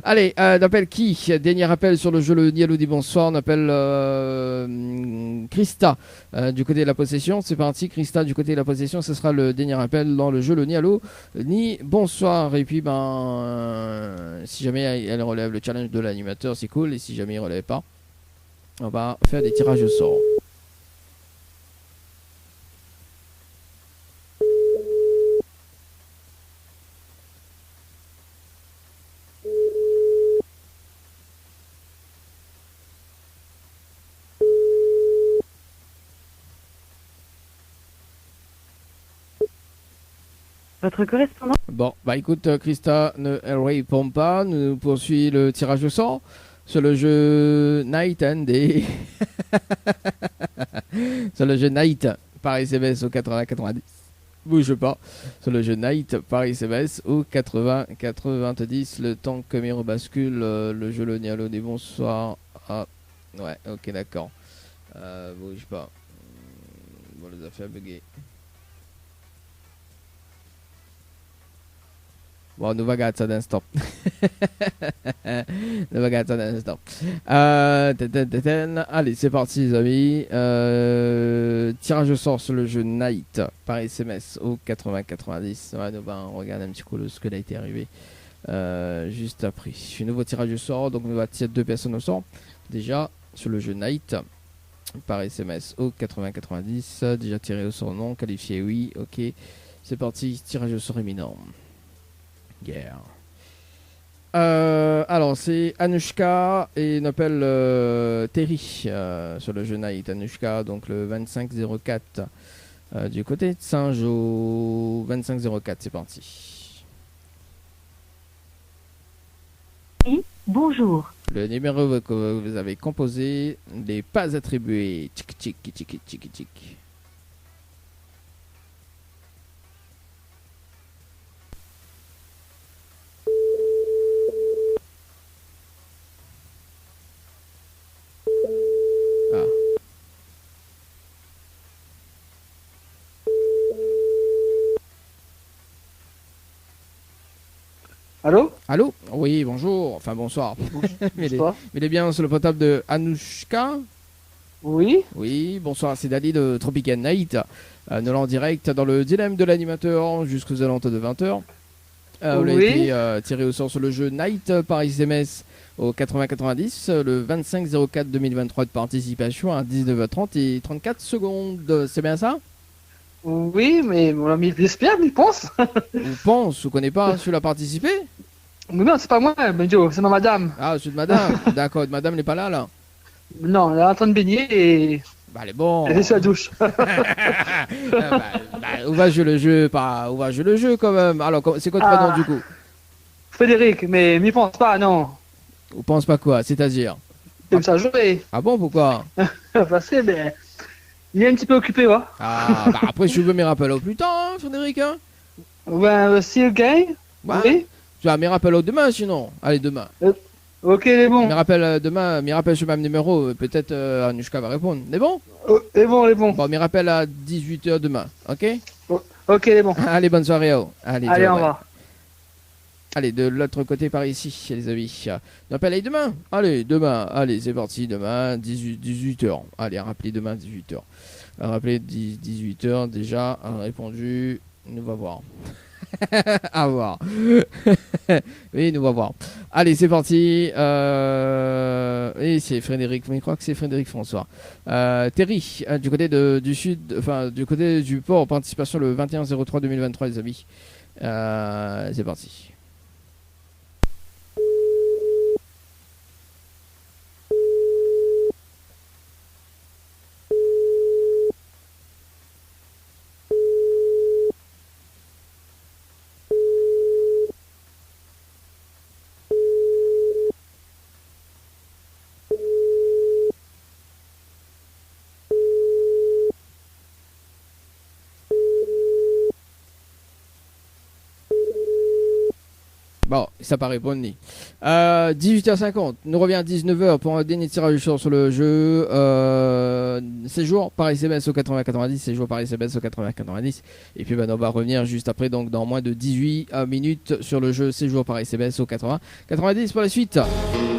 Allez, on appelle qui? Dernier appel sur le jeu Le Nialo dit bonsoir. On appelle Christa du côté de la possession. C'est parti, Christa du côté de la possession. Ce sera le dernier appel dans le jeu Le Nialo ni bonsoir. Et puis, si jamais elle relève le challenge de l'animateur, c'est cool. Et si jamais il ne relève pas, on va faire des tirages au sort. Votre correspondant. Bon, bah écoute, Christa ne répond pas. Nous poursuivons le tirage au sort sur le jeu Night and Day. Sur le jeu Night par SMS au 80-90. Bouge pas. Sur le jeu Night par SMS au 80-90. Le temps que mes rebascule le jeu Le Nialo des bonsoir. Ah, ouais, ok, d'accord. Bouge pas. Bon, les affaires buggées. Bon, nous va regarder ça d'un stop. Nous va regarder ça d'un stop. Allez, c'est parti, les amis. Tirage au sort sur le jeu Night par SMS au 80-90. Ouais, nous va regarder un petit coup ce que a été arrivé juste après. Je fais nouveau tirage au sort, donc nous va tirer 2 personnes au sort. Déjà, sur le jeu Night par SMS au 80-90. Déjà tiré au sort non, qualifié oui, ok. C'est parti, tirage au sort imminent. Yeah. Alors c'est Anushka et on appelle Terry sur le jeu Night. Anushka, donc le 2504 du côté de Saint-Jean. 2504, c'est parti. Bonjour. Le numéro que vous avez composé n'est pas attribué. Tchik tchik tchik tchik tchik. Allô? Allô? Oui, bonjour. Enfin, bonsoir. mais il est bien sur le portable de Anushka? Oui. Oui, bonsoir. C'est Dali de Tropical Night. Nous en direct dans le dilemme de l'animateur jusqu'aux alentours de 20h. Vous avez été tiré au sort sur le jeu Night par SMS au 80-90. Le 25-04-2023 de participation à 19h30 et 34 secondes. C'est bien ça? Oui, mais mon ami j'espère, il pense. Vous pense, vous connaissez pas celui-là a participé? Mais non, c'est pas moi, Benjo, c'est ma madame. Ah, c'est de madame. D'accord, madame n'est pas là, là. Non, elle est en train de baigner et Bah, elle est bon. elle est sur la douche. Où va jouer le jeu? Pas, où va jouer le jeu quand même? Alors, c'est quoi ton prénom du coup? Frédéric, mais m'y pense pas, non. Vous pense pas quoi? C'est-à-dire? Comme ça jouer. Ah bon, pourquoi? Parce que, il est un petit peu occupé, ouais. Ah, bah après, je veux mes rappels au plus tard, hein, Frédéric. Hein? Ben, si le gagne. Ouais. Oui. Tu as mes rappels au demain sinon. Allez, demain. Ok, c'est bon. Mes rappels demain, mes rappels sur le même numéro. Peut-être Anushka va répondre. C'est bon? C'est bon, c'est bon. Bon, mes rappels à 18h demain. Ok? Ok, c'est bon. Allez, bonne soirée. Oh. Allez, au revoir. Allez, de l'autre côté par ici, les amis. On appelle demain. Allez, demain. Allez, c'est parti. Demain, 18h. Allez, rappelez demain, 18h. Rappelez 18h déjà, a répondu. Nous va voir. À voir. Oui, nous va voir. Allez, c'est parti. Et c'est Frédéric, mais je crois que c'est Frédéric François. Terry, du côté du sud, enfin du côté du port, participation le 21-03-2023, les amis. C'est parti. Bon, ça paraît pas ni. 18h50, nous revient à 19h pour un dernier tirage au sort sur le jeu. Séjour par SMS au 80-90, séjour par SMS au 80-90. Et puis on va revenir juste après, donc dans moins de 18 minutes sur le jeu séjour par SMS au 80-90 pour la suite.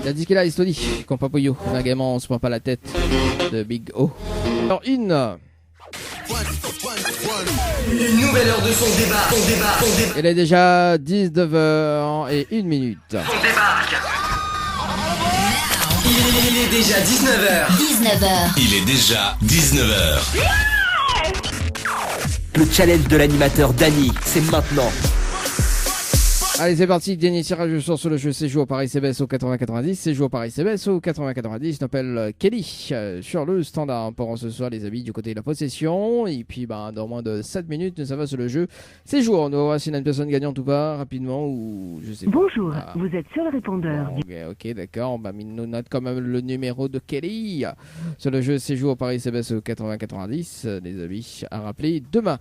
La disque est là, Estonie, Compapoyo, un gaiement, on se prend pas la tête de Big O. Alors une nouvelle heure de son débat. Il est déjà 19h et 1 minute. On débarque. Il est déjà 19h. Il est déjà 19h. Le challenge de l'animateur Dany, c'est maintenant. Allez, c'est parti. Dernier tirage au sort sur le jeu séjour par SMS au 80-90. Séjour par SMS au 80-90. Je m'appelle Kelly sur le standard pour ce soir, les amis, du côté de la possession. Et puis, dans moins de 7 minutes, nous sommes sur le jeu séjour. Nous allons voir si une personne gagnante ou pas, rapidement, ou je sais pas. Bonjour, vous êtes sur le répondeur. Bon, ok, d'accord. Nous note quand même le numéro de Kelly sur le jeu séjour par SMS au 80-90. Les amis, à rappeler demain.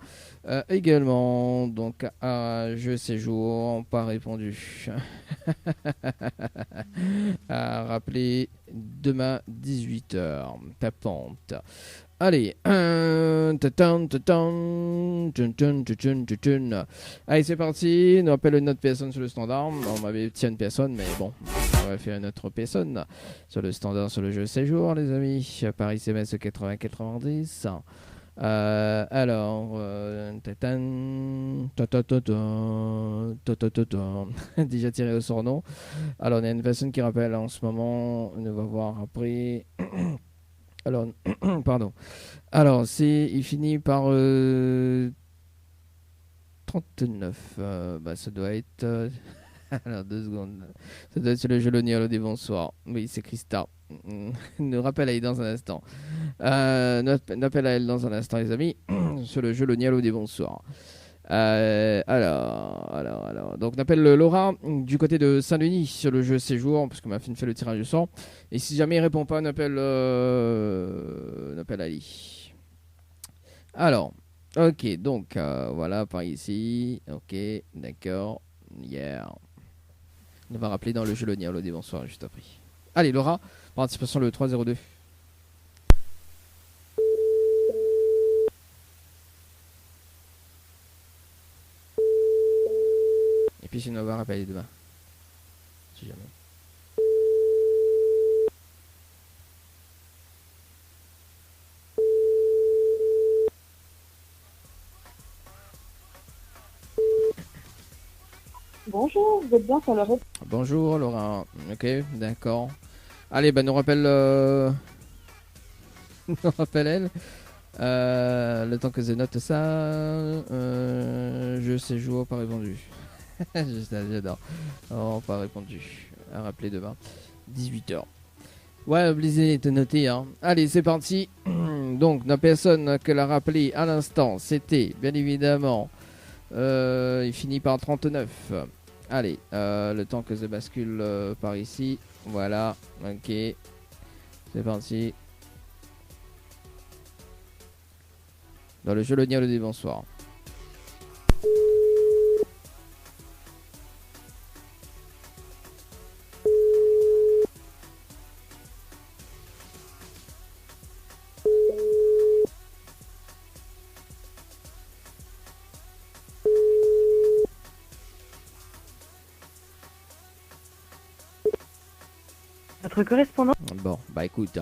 Également, donc, jeu séjour, pas répondu. À rappeler demain 18h. Tapante. Allez. Allez, c'est parti. On appelle une autre personne sur le standard. On m'avait dit une personne, mais bon, on va faire une autre personne sur le standard, sur le jeu séjour, les amis. Paris SMS 80-90. Alors, déjà tiré au sort, non. Alors, on a une personne qui rappelle en ce moment, on va voir après. Alors, pardon. Alors, il finit par 39. Ça doit être. Alors, 2 secondes. Ça doit être sur le jeu Lonial des bonsoir. Oui, c'est Christa. Nous rappelle à elle dans un instant. N'appelle à elle dans un instant, les amis, sur le jeu Lonial des bonsoir. Alors. Donc, on appelle Laura du côté de Saint-Denis sur le jeu séjour, parce que ma fille fait le tirage du sort. Et si jamais il répond pas, on appelle Ali. Alors, ok, donc voilà, par ici. Ok, d'accord. On va rappeler dans le jeu Lonial des bonsoir juste après. Allez, Laura, participation le 302. Et puis sinon on va rappeler demain. Si jamais. Bonjour, vous êtes bien sur le répondeur. Bonjour Laura. Ok, d'accord. Allez, nous rappelle nous rappelle elle. Le temps que je note ça, je séjour pas répondu. J'adore. Oh, pas répondu. À rappeler demain 18h. Ouais, obligé de noter, hein. Allez, c'est parti. Donc, la personne que l'a rappelé à l'instant, c'était bien évidemment il finit par 39. Allez, le temps que je bascule par ici. Voilà, ok. C'est parti. Dans le jeu Lonial des bonsoir. Votre correspondant. Bon, bah écoute,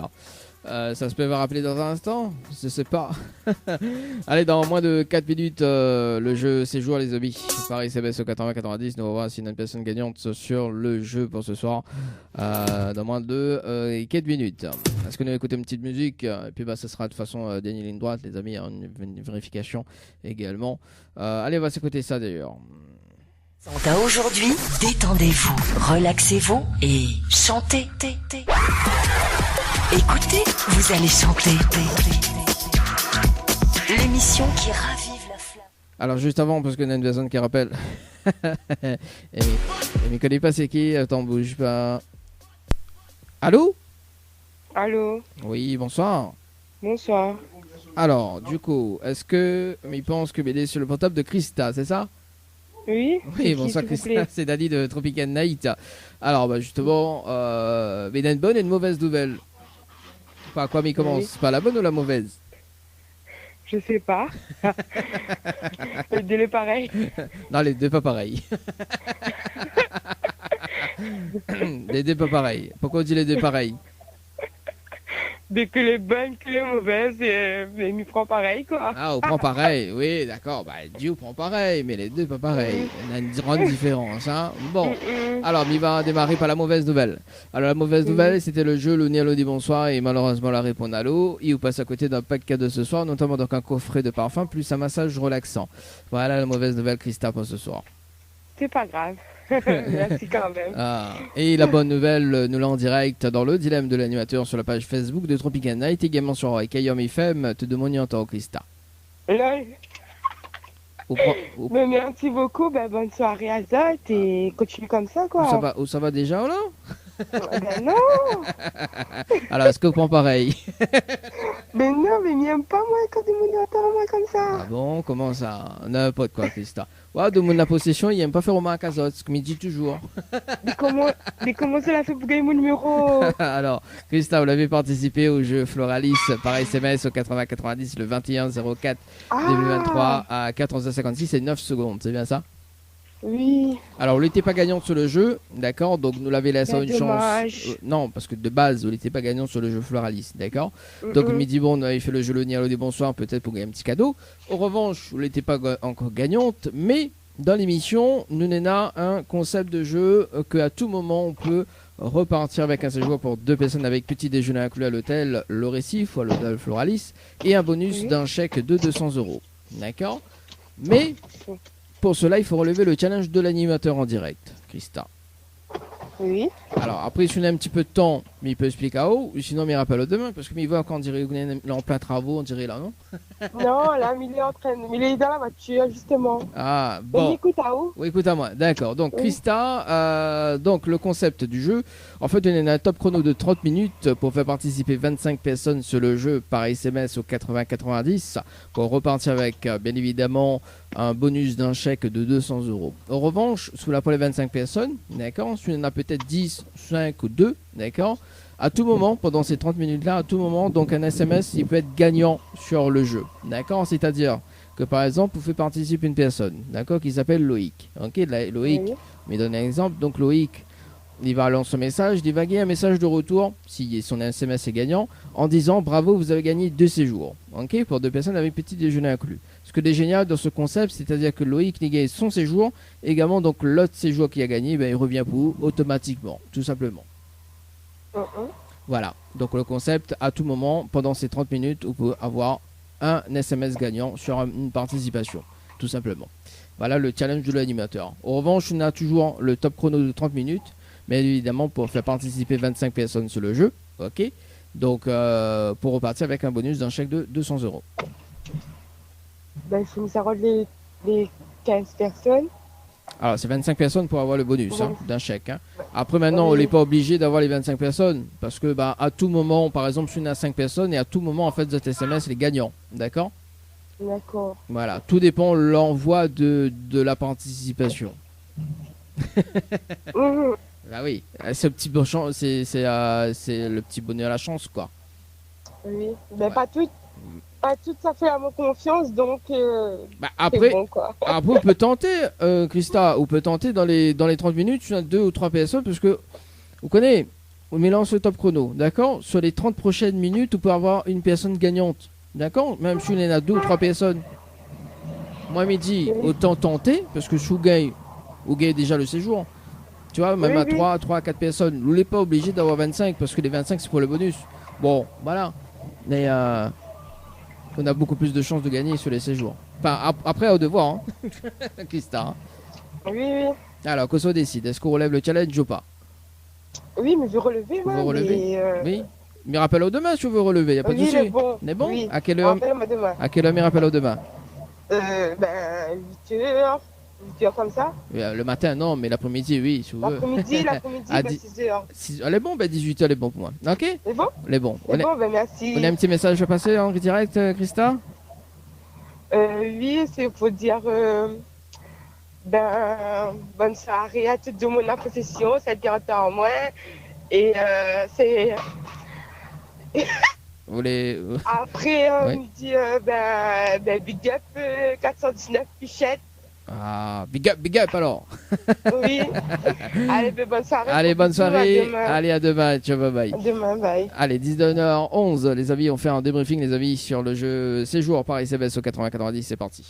ça se peut me rappeler dans un instant. Je sais pas. Allez, dans moins de 4 minutes, le jeu Séjour les zombies. Par SMS au 80-90, nous allons voir si on a une personne gagnante sur le jeu pour ce soir. Dans moins de 4 minutes. Est-ce qu'on a écouté une petite musique? Et puis bah ça sera de toute façon dernière ligne droite, les amis, hein, une vérification également. Allez, on va s'écouter ça d'ailleurs. À aujourd'hui, détendez-vous, relaxez-vous et chantez. Écoutez, vous allez chanter. L'émission qui ravive la flamme. Alors juste avant, parce qu'on a une personne qui rappelle. Elle ne connaît pas c'est qui. Attends, bouge pas. Allô? Allô? Oui, bonsoir. Bonsoir. Alors, du coup, est-ce que... Mais il pense que BD est sur le portable de Christa, c'est ça? Oui? Oui, bonsoir Christa, c'est Dani de Tropical Night. Alors, bah justement, mais il y a une bonne et une mauvaise nouvelle. Enfin, quoi, mais il commence. Oui. Pas la bonne ou la mauvaise? Je sais pas. Les deux est pareil. Non, les deux pas pareils. Les deux pas pareils. Pourquoi on dit les deux pareils? Dès que les bonnes que les mauvaises, mais il prend pareil, quoi. Ah, on prend pareil, oui, d'accord. Bah, Dieu prend pareil, mais les deux pas pareil. Il y a une grande différence, hein. Bon, alors, il va démarrer par la mauvaise nouvelle. Alors, la mauvaise nouvelle, c'était le jeu Louni Allo dit bonsoir et malheureusement la réponse à l'eau. Il vous passe à côté d'un pack cadeau ce soir, notamment donc un coffret de parfum plus un massage relaxant. Voilà la mauvaise nouvelle, Christa, pour ce soir. C'est pas grave. Merci quand même. Ah. Et la bonne nouvelle, nous l'a en direct dans le dilemme de l'animateur sur la page Facebook de Tropical Night, également sur Kayom FM, te demande en tant Christa. Lol. Mais merci beaucoup, bonne soirée à Zot et continue comme ça, quoi. Où ça va déjà, là? Ben non. Alors, est-ce que vous prend pareil? Mais non, mais il m'aime pas, moi, quand des gens entendent moi comme ça. Ah bon, comment ça? On a pas de quoi, Christa. Ouais, de mon possession, il aime pas faire au à Kazot, ce qu'il me dit toujours. mais comment ça l'a fait pour gagner mon numéro? Alors, Christa, vous l'avez participé au jeu Floralis par SMS au 80-90 le 21-04 2023 à 14h56 et 9 secondes, c'est bien ça? Oui. Alors, vous n'étiez pas gagnante sur le jeu, d'accord? Donc, nous l'avez laissé une chance. Non, parce que de base, vous n'étiez pas gagnante sur le jeu Floralis, d'accord? Donc, il me dit, bon, on avait fait le jeu Le Nialo des Bonsoirs, peut-être pour gagner un petit cadeau. En revanche, vous n'étiez pas encore gagnante, mais dans l'émission, nous n'avons un concept de jeu qu'à tout moment, on peut repartir avec un séjour pour 2 personnes avec petit déjeuner inclus à l'hôtel Le Récif ou à l'hôtel Floralis et un bonus d'un chèque de 200 €. D'accord? Mais pour cela, il faut relever le challenge de l'animateur en direct, Christa. Oui. Alors après, si on a un petit peu de temps, mais il peut expliquer à haut, ou sinon, il rappelle demain, parce que il voit quand on dirait qu'il est en plein travaux, on dirait là, non? Non, là, il est dans la voiture, justement. Ah, bon. Mais écoute à où? Oui, écoute à moi, d'accord. Donc, Christa, donc le concept du jeu, en fait, on a un top chrono de 30 minutes pour faire participer 25 personnes sur le jeu par SMS au 80-90, pour repartir avec, bien évidemment, un bonus d'un chèque de 200 €. En revanche, pour les 25 personnes, d'accord, si on en a peut-être 10, 5 ou 2, d'accord, à tout moment, pendant ces 30 minutes-là, à tout moment, donc un SMS, il peut être gagnant sur le jeu, d'accord, c'est-à-dire que par exemple, vous faites participer une personne, d'accord, qui s'appelle Loïc, ok, Loïc, mais donne un exemple, donc Loïc, il va lancer un message, il va gagner un message de retour, si son SMS est gagnant, en disant bravo, vous avez gagné 2 séjours, ok, pour 2 personnes avec petit déjeuner inclus. Ce que est génial dans ce concept, c'est-à-dire que Loïc il gagne son séjour, également donc l'autre séjour qu'il a gagné, il revient pour vous automatiquement, tout simplement. Voilà, donc le concept, à tout moment, pendant ces 30 minutes, vous pouvez avoir un SMS gagnant sur une participation, tout simplement. Voilà le challenge de l'animateur. En revanche, on a toujours le top chrono de 30 minutes, mais évidemment pour faire participer 25 personnes sur le jeu, ok. Donc pour repartir avec un bonus d'un chèque de 200 €. Il faut nous savoir les 15 personnes. Alors c'est 25 personnes pour avoir le bonus d'un chèque. Hein. Après maintenant, on n'est pas obligé d'avoir les 25 personnes parce que à tout moment, par exemple, si on a 5 personnes et à tout moment en fait cet SMS est gagnant, d'accord? D'accord. Voilà, tout dépend de l'envoi de la participation. Ah oui, c'est le petit bonheur à la chance quoi. Oui, mais pas tout ça fait à mon confiance donc. Après, bon, quoi. après on peut tenter, Christa, on peut tenter dans les 30 minutes, tu as 2 ou 3 personnes parce que vous connaissez, mais lance le top chrono, d'accord? Sur les 30 prochaines minutes, tu peux avoir une personne gagnante, d'accord? Même si on en a 2 ou 3 personnes. Moi, midi, autant tenter, parce que je gagne déjà le séjour. Tu vois, même à 3 à 4 personnes. Vous n'êtes pas obligé d'avoir 25, parce que les 25, c'est pour le bonus. Bon, voilà. Mais on a beaucoup plus de chances de gagner sur les séjours. Enfin, après, au devoir, hein. Christa. Hein. Oui. Alors, que ça décide. Est-ce qu'on relève le challenge ou pas? Oui, mais je veux relever, moi. Vous relevez Oui. Mais rappelle-au demain si tu veux relever, il n'y a pas de souci. Bon. On est bon Oui. À quelle heure Demain. À quelle heure, mais rappelle-au demain 8h. 8h comme ça. Le matin, non, mais l'après-midi, oui, si vous voulez. L'après-midi, À 6h. Elle est bon, 18h, elle est bon pour moi. Ok. C'est bon? Elle est bon. Merci. On a un petit message à passer en direct, Christa? Oui, c'est pour dire bonne soirée à tout le monde en possession, c'est bien en moins. Et c'est. Vous voulez. Après, Ouais. on me dit big up 419 Pichette. Ah, big up alors. Oui. Allez, bonne soirée. Allez, bonne soirée. À demain. Allez, à demain. Ciao, bye bye. À demain, bye. Allez, 19h11, les amis, on fait un débriefing, les amis, sur le jeu Séjour par SMS au 80-90, c'est parti.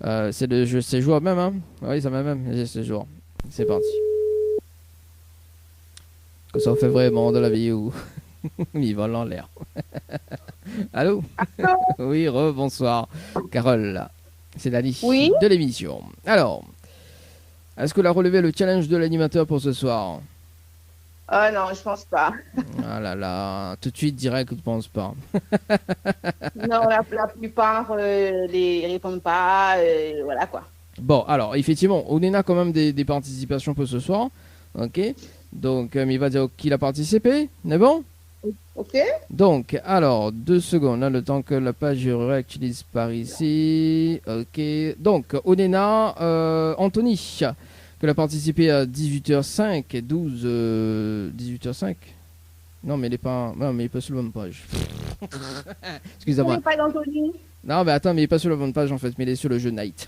C'est le jeu Séjour même, hein? Oui, ça même, le jeu Séjour. C'est parti. Que ça fait vraiment de la vie où ils volent en l'air. Allô? Oui, bonsoir. Carole, là. C'est Dani Oui. de l'émission. Alors, est-ce que la relevé le challenge de l'animateur pour ce soir? Ah non, je pense pas. Ah là là, tout de suite direct, je ne pense pas. Non, la plupart les répondent pas, voilà quoi. Bon, alors, effectivement, on en a quand même des participations pour ce soir. Ok. Donc, il va dire qui a participé. C'est bon? Ok. Donc, alors, 2 secondes, hein, le temps que la page réactualise par ici. Ok. Donc, on en a Anthony, qui a participé à 18h05 et 18h05. Non, mais il n'est pas, non, mais il est pas sur la bonne page. Excusez-moi. Pas d'Anthony. Non, mais attends, mais il est pas sur la bonne page en fait, mais il est sur le jeu Night.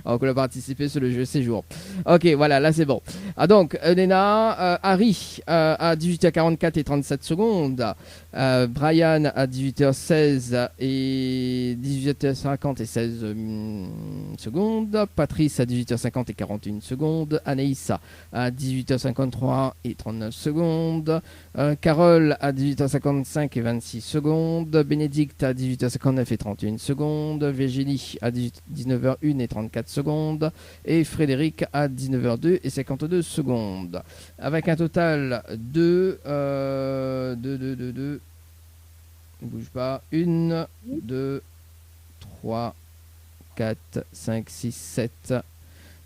Donc, on a participé sur le jeu Séjour. Ok, voilà, là c'est bon. Ah, donc, Elena, Harry à 18h44 et 37 secondes. Brian à 18h16 et 18h50 et 16 secondes. Patrice à 18h50 et 41 secondes. Anaïs à 18h53 et 39 secondes. Carole à 18h55 et 26 secondes. Bénédicte à 18h59 et 31 secondes. Virginie à 19h01 et 34 secondes. Et Frédéric à 19h02 et 52 secondes. Avec un total de... ne bouge pas. 1, 2, 3, 4, 5, 6, 7,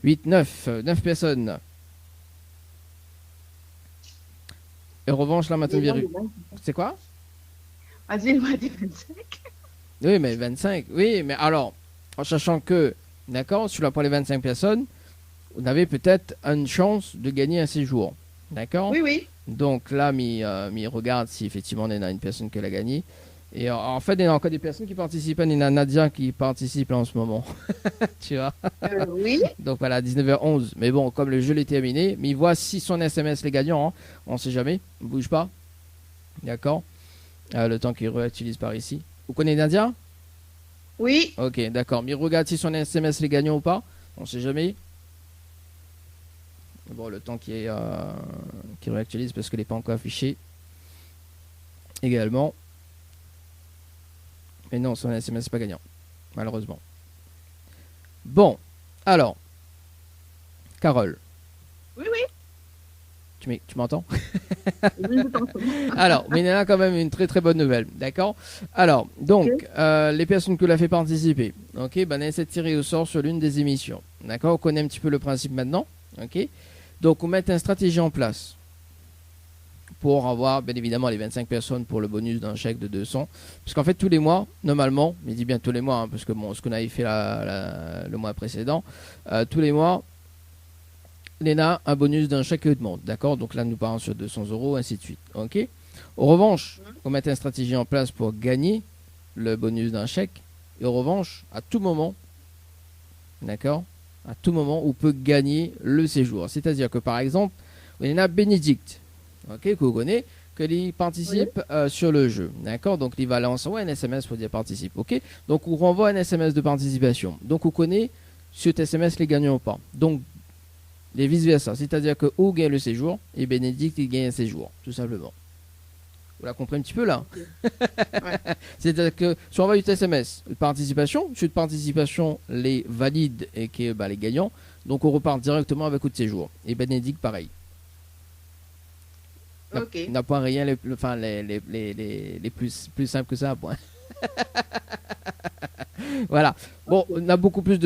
8, 9. 9 personnes. Et en revanche, là, maintenant, c'est quoi? Vas-y, il m'a dit 25. Oui, mais 25. Oui, mais alors, en sachant que, d'accord, sur pour les 25 personnes, vous avez peut-être une chance de gagner un séjour. D'accord? Oui, oui. Donc là, mi regarde si effectivement on a une personne qui l'a gagné. Et en fait, il y a encore des personnes qui participent. Il y a Nadia qui participe là en ce moment. Tu vois? Oui. Donc voilà, 19h11. Mais bon, comme le jeu est terminé, mais il voit si son SMS les gagnants. Hein. On ne sait jamais. Ne bouge pas. D'accord? Le temps qu'il réutilise par ici. Vous connaissez Nadia? Oui. Ok, d'accord. Mais regarde si son SMS les gagnants ou pas. On ne sait jamais. Bon, le temps qu'il réactualise parce qu'elle n'est pas encore affichée. Également. Mais non, son SMS n'est pas gagnant. Malheureusement. Bon. Alors. Carole. Oui, oui. Tu m'entends? Oui, je t'entends. Alors, mais il y en a quand même une très très bonne nouvelle. D'accord? Alors, donc, les personnes que l'ont fait participer. Ok, ben, on essaie de tirer au sort sur l'une des émissions. D'accord? On connaît un petit peu le principe maintenant. Ok? Donc, on met une stratégie en place pour avoir, bien évidemment, les 25 personnes pour le bonus d'un chèque de 200. Parce qu'en fait, tous les mois, normalement, mais je dis bien tous les mois, hein, parce que bon, ce qu'on avait fait le mois précédent, tous les mois, on a un bonus d'un chèque de monde. D'accord? Donc là, nous partons sur 200 €, ainsi de suite. Ok? En revanche, on met une stratégie en place pour gagner le bonus d'un chèque. Et en revanche, à tout moment, d'accord? À tout moment, on peut gagner le séjour. C'est-à-dire que, par exemple, on a Bénédicte. ok, que vous connaissez, que il participe sur le jeu. D'accord? Donc, il va lancer un SMS pour dire participe. Ok? Donc, on renvoie un SMS de participation. Donc, vous connaissez si cet SMS les gagnant ou pas. Donc, et vice versa. C'est-à-dire que ou gagne le séjour et Bénédicte il gagne un séjour, tout simplement. Vous la comprenez un petit peu là? C'est-à-dire que si on envoie une SMS de participation, sur de participation les valides et que les gagnants, donc on repart directement avec coup de séjour. Et Bénédicte pareil. N'a pas rien les plus simples que ça, point. Voilà. Bon, on a beaucoup plus de